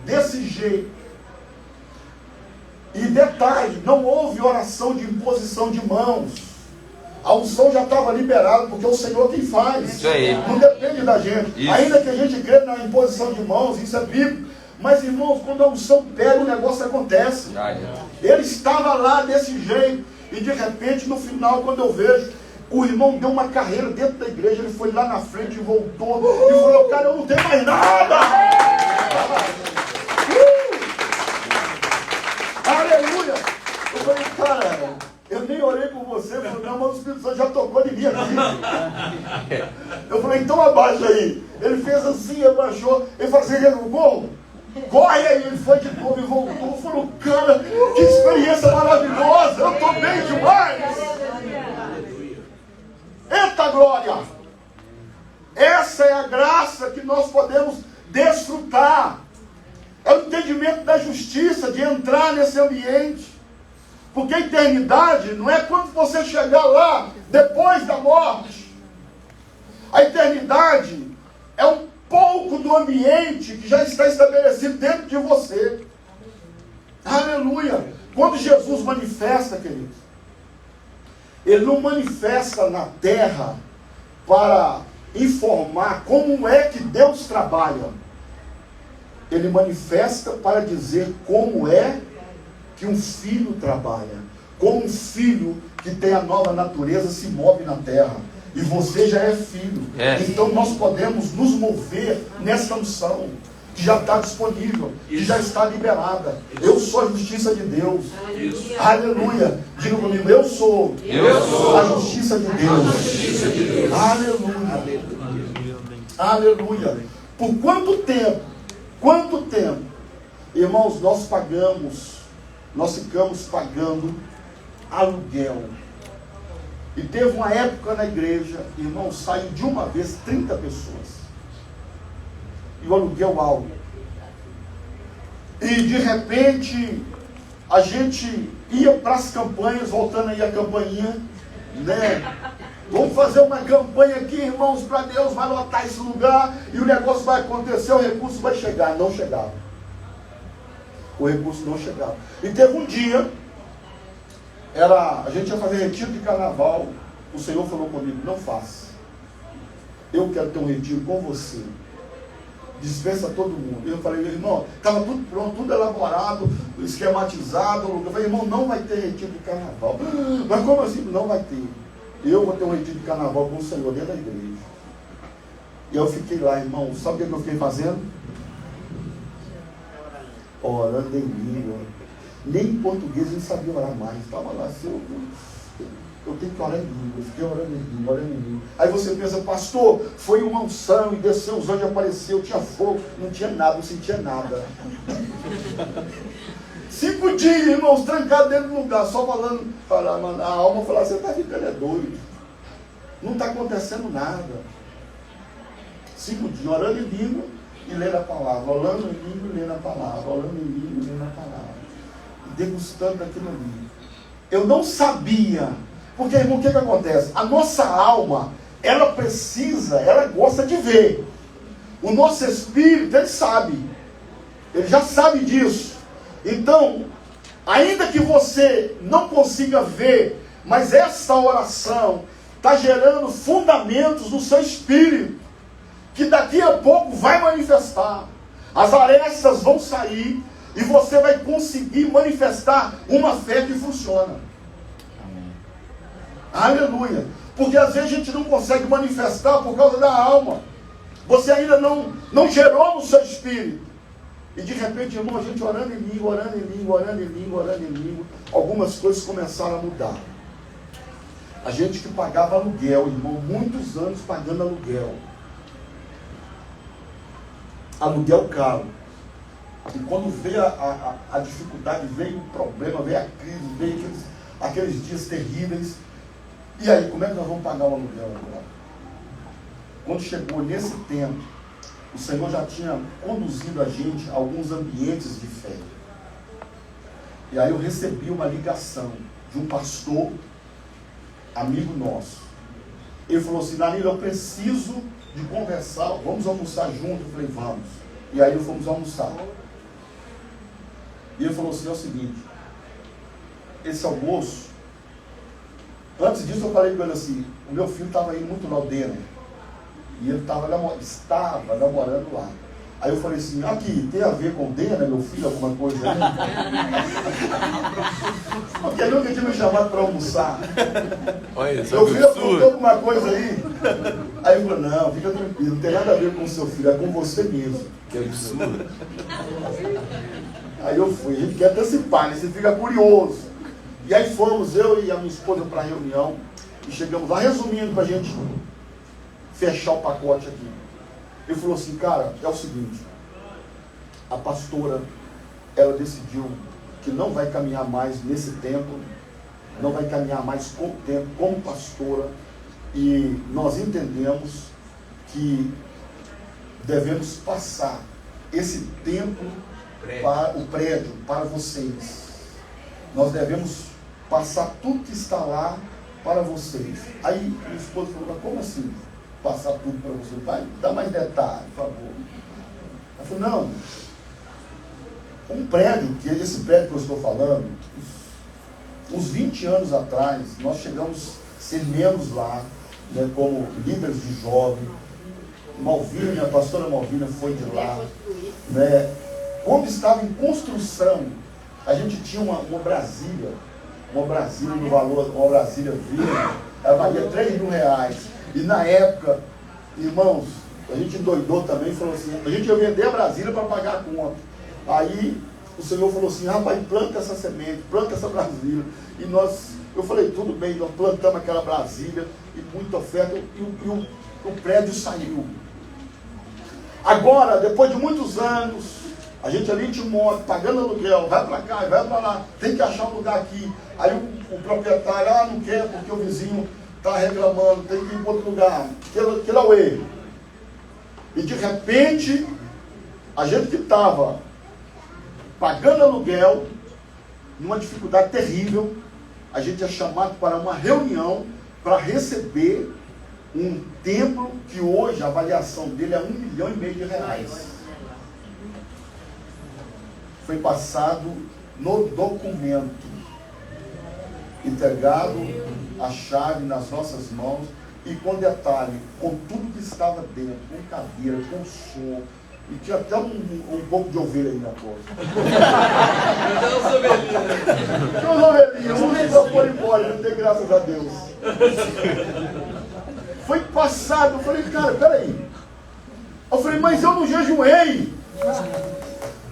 desse jeito. E detalhe, não houve oração de imposição de mãos. A unção já estava liberada, porque é o Senhor quem faz. Isso aí. Não depende da gente. Isso. Ainda que a gente crê na imposição de mãos, isso é bíblico. Mas, irmãos, quando a unção pega, o negócio acontece. Ele estava lá desse jeito. E de repente, no final, quando eu vejo, o irmão deu uma carreira dentro da igreja. Ele foi lá na frente e voltou. E falou, cara, eu não tenho mais nada. Aleluia. Eu falei, cara, eu nem orei por você. Eu falei, não, mas o Espírito Santo já tocou em mim aqui. Eu falei, então abaixa aí. Ele fez assim, abaixou. Ele falou assim, ele corre. Corre aí. Ele foi de novo e voltou. Falou, cara, que experiência maravilhosa. Eu estou bem demais. Eita glória. Essa é a graça que nós podemos desfrutar. É o entendimento da justiça, de entrar nesse ambiente. Porque a eternidade não é quando você chegar lá, depois da morte. A eternidade é um pouco do ambiente que já está estabelecido dentro de você. Aleluia! Quando Jesus manifesta, queridos, Ele não manifesta na terra para informar como é que Deus trabalha. Ele manifesta para dizer como é que um filho trabalha, como um filho que tem a nova natureza se move na terra. E você já é filho. Então nós podemos nos mover nessa unção que já está disponível, que já está liberada. Eu sou a justiça de Deus. Aleluia. Diga comigo, eu sou a justiça de Deus. Aleluia. Aleluia. Por quanto tempo? Quanto tempo? Irmãos, nós ficamos pagando aluguel. E teve uma época na igreja, irmão, saiu de uma vez 30 pessoas. E o aluguel alto. E de repente, a gente ia para as campanhas, voltando aí a campainha, né? Vamos fazer uma campanha aqui, irmãos, para Deus, vai lotar esse lugar, e o negócio vai acontecer, o recurso vai chegar. Não chegava. O recurso não chegava. E teve um dia, a gente ia fazer retiro de carnaval. O Senhor falou comigo, não faça. Eu quero ter um retiro com você. dispensa todo mundo. Eu falei, irmão, estava tudo pronto, tudo elaborado, esquematizado. Eu falei, irmão, não vai ter retiro de carnaval. Mas como assim? Não vai ter. Eu vou ter um retiro de carnaval com o Senhor dentro da igreja. E eu fiquei lá, irmão, sabe o que eu fiquei fazendo? Orando em língua. Nem em português eu não sabia orar mais. Estava lá assim, eu tenho que orar em língua. Eu fiquei orando em língua, orando em língua. Aí você pensa, pastor, foi uma unção e desceu, os anjos apareceu, tinha fogo. Não tinha nada, não sentia nada. 5 dias, irmãos, trancados dentro do lugar, só falando, a alma falava, você está ficando doido. Não está acontecendo nada. 5 dias, orando em língua e lendo a palavra. Orando em língua e lendo a palavra. Orando em língua e lendo a palavra. E degustando daquilo ali. Eu não sabia. Porque, irmão, o que acontece? A nossa alma, ela precisa, ela gosta de ver. O nosso espírito, ele sabe. Ele já sabe disso. Então, ainda que você não consiga ver, mas essa oração está gerando fundamentos no seu espírito, que daqui a pouco vai manifestar. As arestas vão sair e você vai conseguir manifestar uma fé que funciona. Amém. Aleluia. Porque às vezes a gente não consegue manifestar por causa da alma. Você ainda não gerou no seu espírito. E de repente, irmão, a gente orando em língua, orando em língua, orando em língua, orando em língua, algumas coisas começaram a mudar. A gente que pagava aluguel, irmão, muitos anos pagando aluguel. Aluguel caro. E quando veio a dificuldade, veio o problema, veio a crise, veio aqueles dias terríveis. E aí, como é que nós vamos pagar o aluguel agora? Quando chegou nesse tempo, o Senhor já tinha conduzido a gente a alguns ambientes de fé. E aí eu recebi uma ligação de um pastor, amigo nosso. Ele falou assim, Danilo, eu preciso de conversar, vamos almoçar junto? Eu falei, vamos. E aí fomos almoçar. E ele falou assim, é o seguinte, esse almoço, antes disso eu falei com ele assim, o meu filho estava indo muito lá, o Denner. E ele estava namorando lá. Aí eu falei assim, aqui, tem a ver com o Denner, meu filho, alguma coisa aí? Porque ele nunca tinha me chamado para almoçar. Olha, meu filho apontou alguma coisa aí. Aí ele falou, não, fica tranquilo, não tem nada a ver com o seu filho, é com você mesmo. Que absurdo. Aí eu fui, a gente quer antecipar, né? Você fica curioso. E aí fomos, eu e a minha esposa, para a reunião, e chegamos lá, resumindo, para a gente fechar o pacote aqui. Ele falou assim, cara, é o seguinte, a pastora, ela decidiu que não vai caminhar mais nesse tempo, não vai caminhar mais com o tempo como pastora, e nós entendemos que devemos passar esse tempo para o prédio, para vocês. Nós devemos passar tudo que está lá para vocês. Aí minha esposa falou, mas como assim? Passar tudo para você? Vai, dá mais detalhe, por favor. Ela falou, não. Um prédio, que esse prédio que eu estou falando, uns 20 anos atrás, nós chegamos a ser membros lá, né, como líderes de jovem. Malvina, a pastora Malvina foi de lá. Né? Quando estava em construção, a gente tinha uma Brasília no valor, uma Brasília viva, ela valia R$3.000. E na época, irmãos, a gente doidou também, falou assim, a gente ia vender a Brasília para pagar a conta. Aí o Senhor falou assim, rapaz, planta essa semente, planta essa Brasília. E eu falei, tudo bem, nós plantamos aquela Brasília, e muita oferta, e o prédio saiu. Agora, depois de muitos anos, a gente ali em Timóteo, pagando aluguel, vai para cá, vai para lá, tem que achar um lugar aqui. Aí o proprietário, não quer porque o vizinho está reclamando, tem que ir para outro lugar. Que lá o erro. E de repente, a gente que estava pagando aluguel, numa dificuldade terrível, a gente é chamado para uma reunião para receber um templo que hoje a avaliação dele é R$1,5 milhão. Foi passado no documento, entregado a chave nas nossas mãos e com detalhe, com tudo que estava dentro, com cadeira, com som, E tinha até um pouco de ovelha aí na porta. Tinha umas ovelhinhas. Tinha umas ovelhinhas, um nem só foi embora, não tem graças a Deus. Foi passado, eu falei, cara, peraí. Eu falei, mas eu não jejuei.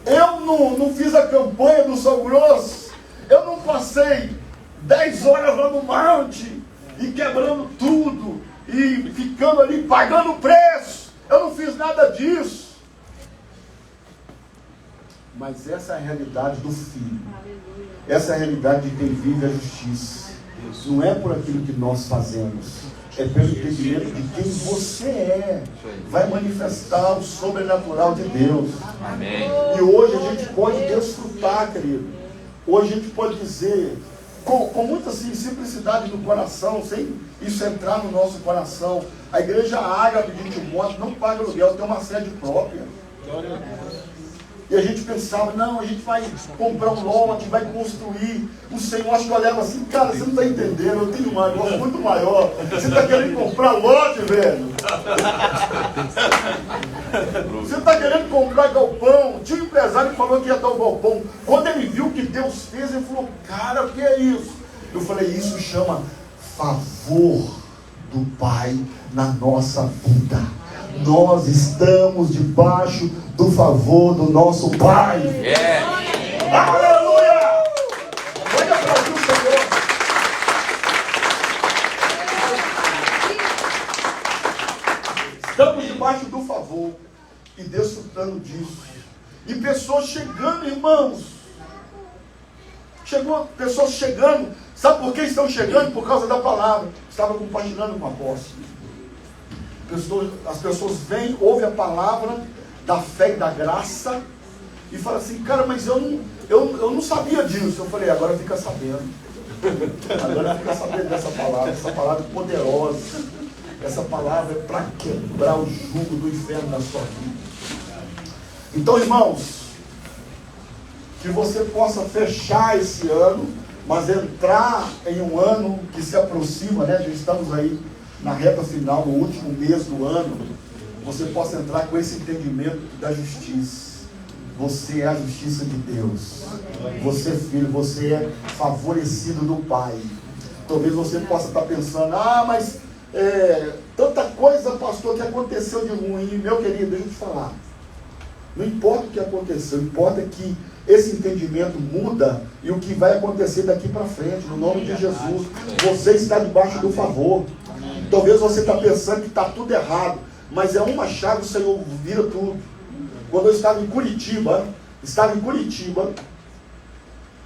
Eu não fiz a campanha do São Grosso. Eu não passei 10 horas lá no monte e quebrando tudo e ficando ali pagando preço. Eu não fiz nada disso. Mas essa é a realidade do Filho. Essa é a realidade de quem vive a justiça. Não é por aquilo que nós fazemos, é pelo entendimento de quem você é. Vai manifestar o sobrenatural de Deus. Amém. E hoje a gente pode desfrutar, querido. Hoje a gente pode dizer, com muita simplicidade no coração, sem isso entrar no nosso coração, a igreja Ágape de Timóteo não paga aluguel, tem uma sede própria. E a gente pensava, não, a gente vai comprar um lote, vai construir. O Senhor, acho que olhava assim, cara, você não está entendendo, eu tenho um negócio muito maior. Você está querendo comprar lote, velho? Você está querendo comprar galpão? Tinha um empresário que falou que ia dar o galpão. Quando ele viu o que Deus fez, ele falou, cara, o que é isso? Eu falei, isso chama favor do Pai na nossa vida. Nós estamos debaixo do favor do nosso Pai. Aleluia! Pode aplaudir o Senhor. Estamos debaixo do favor e desfrutando disso. E pessoas chegando, irmãos. Pessoas chegando. Sabe por que estão chegando? Por causa da palavra. Estava compartilhando com o apóstolo. As pessoas vêm, ouvem a palavra da fé e da graça e falam assim, cara, mas eu não sabia disso. Eu falei, agora fica sabendo. Agora fica sabendo dessa palavra. Essa palavra é poderosa. Essa palavra é para quebrar o jugo do inferno na sua vida. Então, irmãos, que você possa fechar esse ano, mas entrar em um ano que se aproxima, né? Já estamos aí na reta final, no último mês do ano, você possa entrar com esse entendimento da justiça. Você é a justiça de Deus. Você é filho, você é favorecido do Pai. Talvez você possa estar pensando, mas tanta coisa, pastor, que aconteceu de ruim. Meu querido, deixa eu te falar. Não importa o que aconteceu, importa que esse entendimento muda e o que vai acontecer daqui para frente, no nome de Jesus. Você está debaixo do favor. Talvez você está pensando que está tudo errado, mas é uma chave, o Senhor vira tudo. Quando eu estava em Curitiba,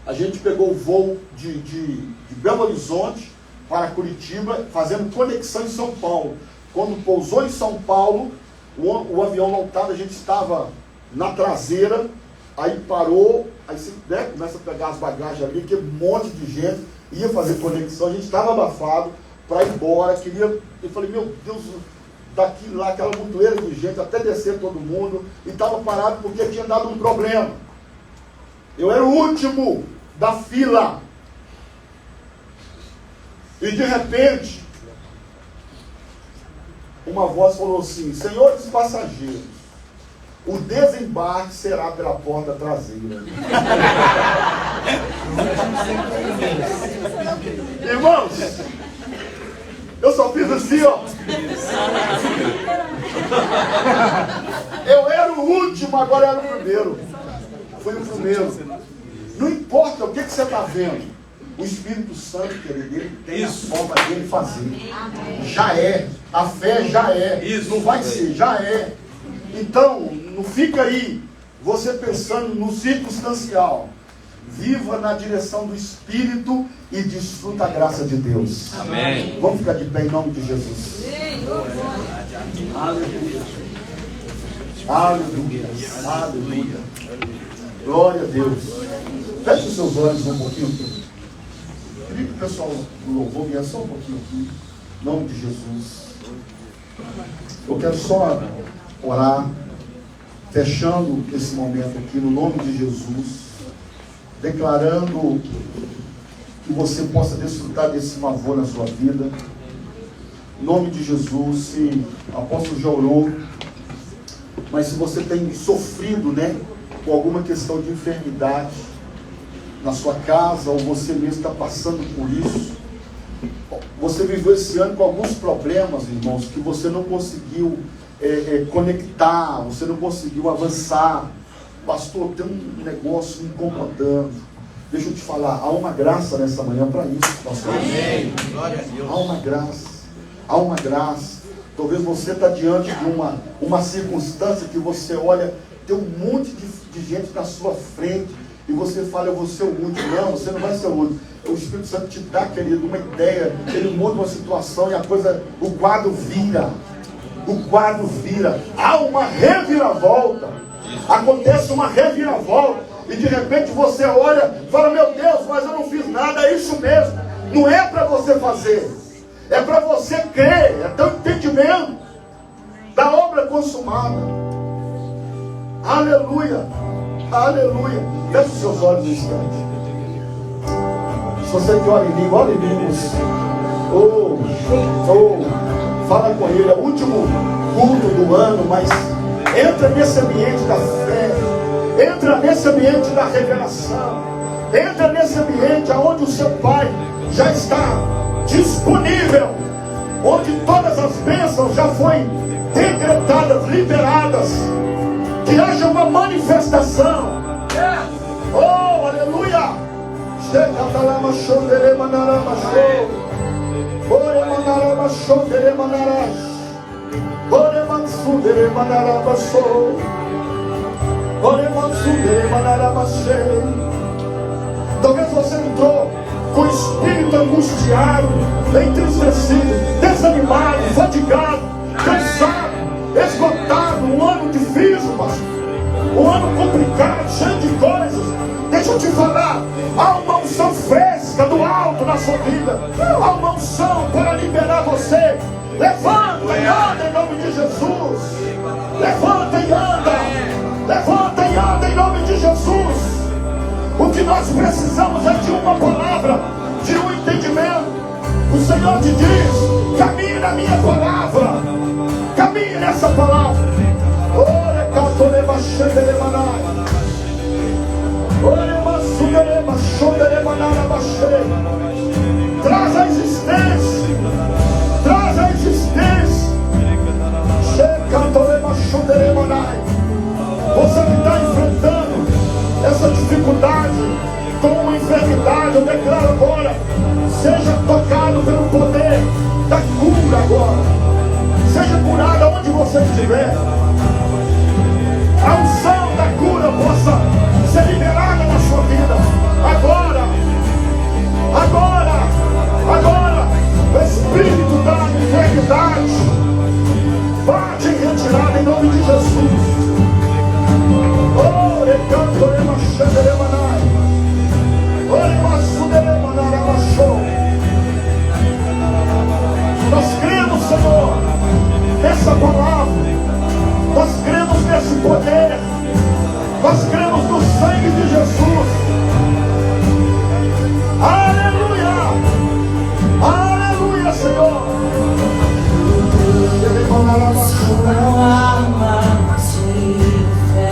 a gente pegou o voo de Belo Horizonte para Curitiba, fazendo conexão em São Paulo. Quando pousou em São Paulo, o avião lotado, a gente estava na traseira, aí parou, aí você começa a pegar as bagagens ali, que um monte de gente ia fazer conexão, a gente estava abafado para ir embora, eu falei, meu Deus, daqui lá, aquela montoeira de gente, até descer todo mundo, e estava parado porque tinha dado um problema. Eu era o último da fila. E de repente, uma voz falou assim, senhores passageiros, o desembarque será pela porta traseira. Irmãos, eu só fiz assim, ó. Eu era o último, agora era o primeiro. Fui o primeiro. Não importa o que você está vendo. O Espírito Santo, querido, ele tem a forma dele fazer. Já é. A fé já é. Não vai ser, já é. Então, não fica aí você pensando no circunstancial. Viva na direção do Espírito e desfruta a graça de Deus. Amém. Vamos ficar de pé em nome de Jesus. Aleluia. Aleluia. Aleluia. Glória a Deus. Feche os seus olhos um pouquinho. Queria que o pessoal do louvor viesse só um pouquinho aqui. Em nome de Jesus. Eu quero só orar, fechando esse momento aqui, no nome de Jesus, declarando que você possa desfrutar desse favor na sua vida. Em nome de Jesus, se o apóstolo já orou, mas se você tem sofrido, né, com alguma questão de enfermidade na sua casa, ou você mesmo está passando por isso, você viveu esse ano com alguns problemas, irmãos, que você não conseguiu conectar, você não conseguiu avançar. Pastor, tem um negócio me incomodando. Deixa eu te falar, há uma graça nessa manhã para isso, pastor. Amém. Glória a Deus. Há uma graça, há uma graça. Talvez você está diante de uma circunstância que você olha, tem um monte de gente na sua frente, e você fala, eu vou ser o último. Não, você não vai ser o último. O Espírito Santo te dá, querido, uma ideia, ele muda uma situação e o quadro vira. O quadro vira. Há uma reviravolta. Acontece uma reviravolta. E de repente você olha e fala, meu Deus, mas eu não fiz nada. É isso mesmo. Não é para você fazer. É para você crer. É teu entendimento da obra consumada. Aleluia. Aleluia. Feche os seus olhos um instante. Se você que ora em língua, ora em línguas. Fala com ele. É o último culto do ano, mas entra nesse ambiente da fé. Entra nesse ambiente da revelação. Entra nesse ambiente onde o seu Pai já está disponível. Onde todas as bênçãos já foram decretadas, liberadas. Que haja uma manifestação. Oh, aleluia! Talvez você entrou com o espírito angustiado, entristecido, desanimado, fatigado, cansado, esgotado. Um ano difícil, pastor. Um ano complicado, cheio de coisas. Deixa eu te falar, há uma unção fresca do alto na sua vida. Há uma unção para liberar você. Levanta e anda em nome de Jesus. Levanta e anda. Levanta e anda em nome de Jesus. O que nós precisamos é de uma palavra, de um entendimento. O Senhor te diz, caminhe na minha palavra. Caminhe nessa palavra. Traz a existência. Traz a existência. Você que está enfrentando essa dificuldade com uma enfermidade, eu declaro agora, seja tocado pelo poder da cura agora. Seja curado onde você estiver. A unção da cura possa ser liberada na sua vida. Agora, agora, agora, o espírito da enfermidade bate em retirada em nome de Jesus. Oh, recanto, remachando, remanai. Oh, remassude, remanarabachou. Nós cremos, Senhor, nessa palavra. Nós cremos nesse poder. Nós cremos no sangue de Jesus. Aleluia! Aleluia, Senhor! Sua alma de fé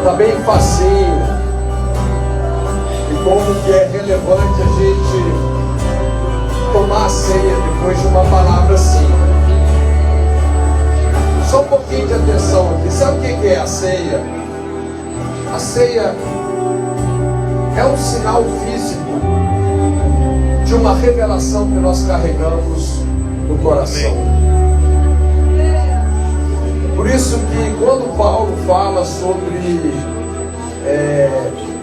Está bem facinho. E como que é relevante a gente tomar a ceia depois de uma palavra assim. Só um pouquinho de atenção aqui. Sabe o que é a ceia? A ceia é um sinal físico de uma revelação que nós carregamos no coração. Por isso que quando Paulo fala sobre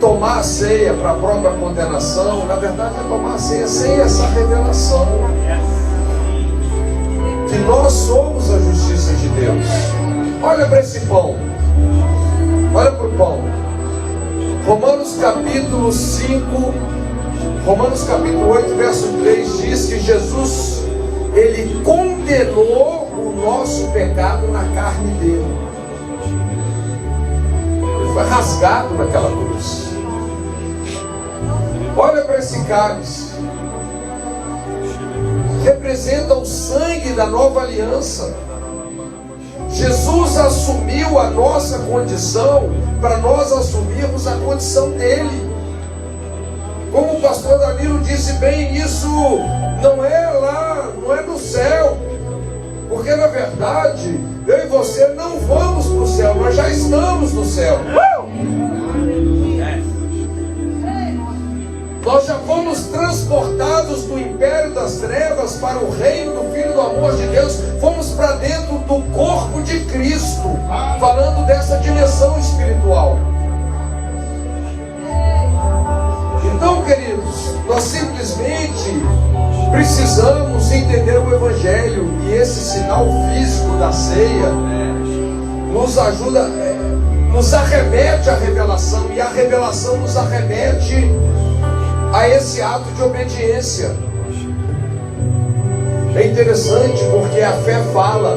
tomar a ceia para a própria condenação, na verdade é tomar a ceia sem essa revelação que nós somos a justiça de Deus. Olha para esse pão, olha para o pão. Romanos capítulo 5, Romanos capítulo 8, verso 3 diz que Jesus, Ele condenou o nosso pecado na carne dele. Ele foi rasgado naquela cruz. Olha para esse cálice. Representa o sangue da nova aliança. Jesus assumiu a nossa condição para nós assumirmos a condição dele. Como o pastor Danilo disse bem, isso não é lá, não é no céu. Porque na verdade, eu e você não vamos para o céu, nós já estamos no céu. Nós já fomos transportados do império das trevas para o reino do Filho do amor de Deus. Fomos para dentro do corpo de Cristo, falando dessa dimensão espiritual. Então, queridos, nós simplesmente precisamos entender o Evangelho. E esse sinal físico da ceia nos ajuda, nos arremete à revelação. E a revelação nos arremete a esse ato de obediência. É interessante porque a fé fala,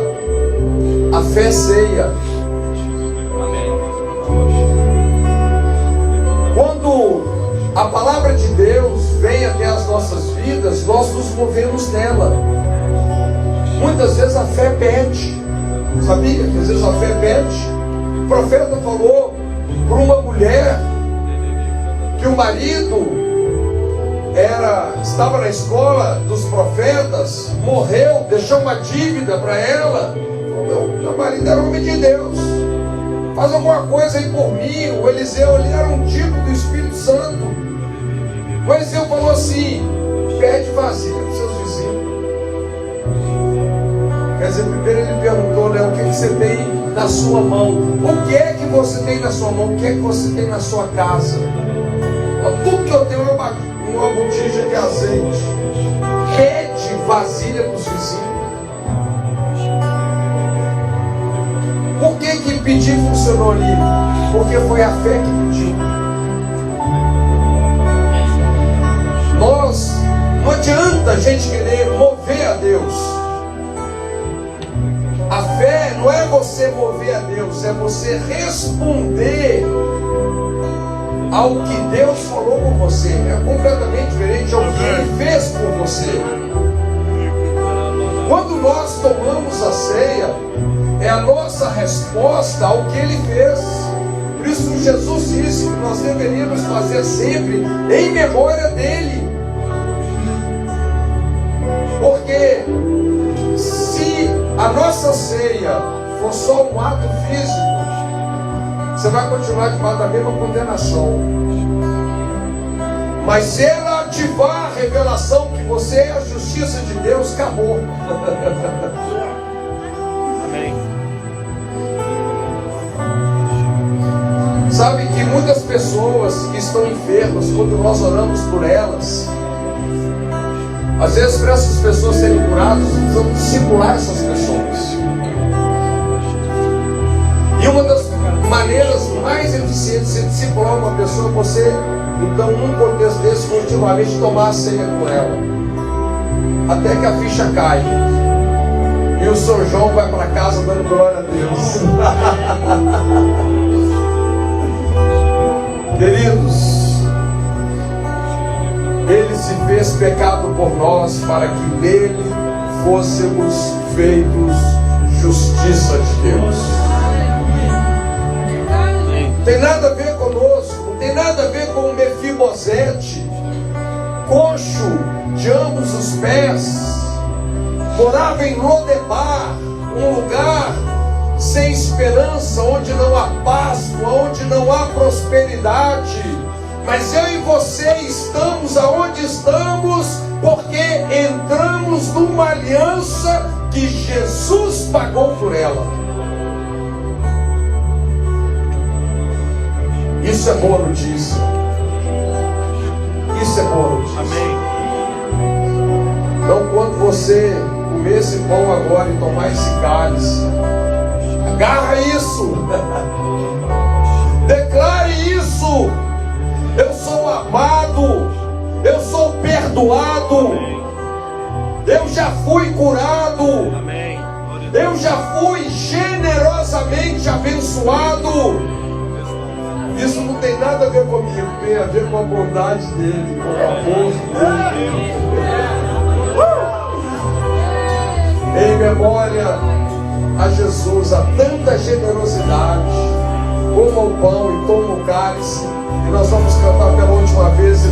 a fé ceia. Quando a palavra de Deus vem até as nossas vidas, nós nos movemos nela. Muitas vezes a fé pede. Sabia que às vezes a fé pede? O profeta falou para uma mulher que o marido estava na escola dos profetas, morreu, deixou uma dívida para ela. Meu marido era homem de Deus, faz alguma coisa aí por mim. O Eliseu, ele era um tipo do Espírito Santo. O Eliseu falou assim: pede vasilha para os seus vizinhos. Quer dizer, primeiro ele perguntou, né, o que você tem na sua mão? O que é que você tem na sua mão? O que é que você tem na sua casa? Tudo que eu tenho é uma botija de azeite. Pede vasilha para os vizinhos. Por que pedir funcionou ali? Porque foi a fé que pediu. Não adianta a gente querer mover a Deus. A fé não é você mover a Deus, é você responder ao que Deus falou com você. É completamente diferente ao que Ele fez por você. Quando nós tomamos a ceia, é a nossa resposta ao que Ele fez. Por isso Jesus disse que nós deveríamos fazer sempre em memória dEle. Porque se a nossa ceia for só um ato físico, você vai continuar debaixo da mesma condenação. Mas se ela ativar a revelação que você é a justiça de Deus, acabou. Amém. Sabe que muitas pessoas que estão enfermas, quando nós oramos por elas, às vezes para essas pessoas serem curadas, precisamos discipular essas pessoas. E uma das maneiras mais eficientes de discipular uma pessoa é você, então, num contexto desse, continuamente tomar a ceia com ela, até que a ficha cai e o Sr. João vai para casa dando glória a Deus. Queridos, Ele se fez pecado por nós para que nele fôssemos feitos justiça de Deus. Tem nada estava em Lodebar, um lugar sem esperança, onde não há Páscoa, onde não há prosperidade. Mas eu e você estamos aonde estamos, porque entramos numa aliança que Jesus pagou por ela. Isso é boa notícia. Isso é boa notícia. Amém. Então, quando você comer esse pão agora e tomar esse cálice, agarra isso. Declare isso. Eu sou amado. Eu sou perdoado. Eu já fui curado. Amém. Eu já fui generosamente abençoado. Isso não tem nada a ver comigo, tem a ver com a bondade dele, com o amor dele. Em memória a Jesus, a tanta generosidade, coma o pão e toma o cálice, e nós vamos cantar pela última vez.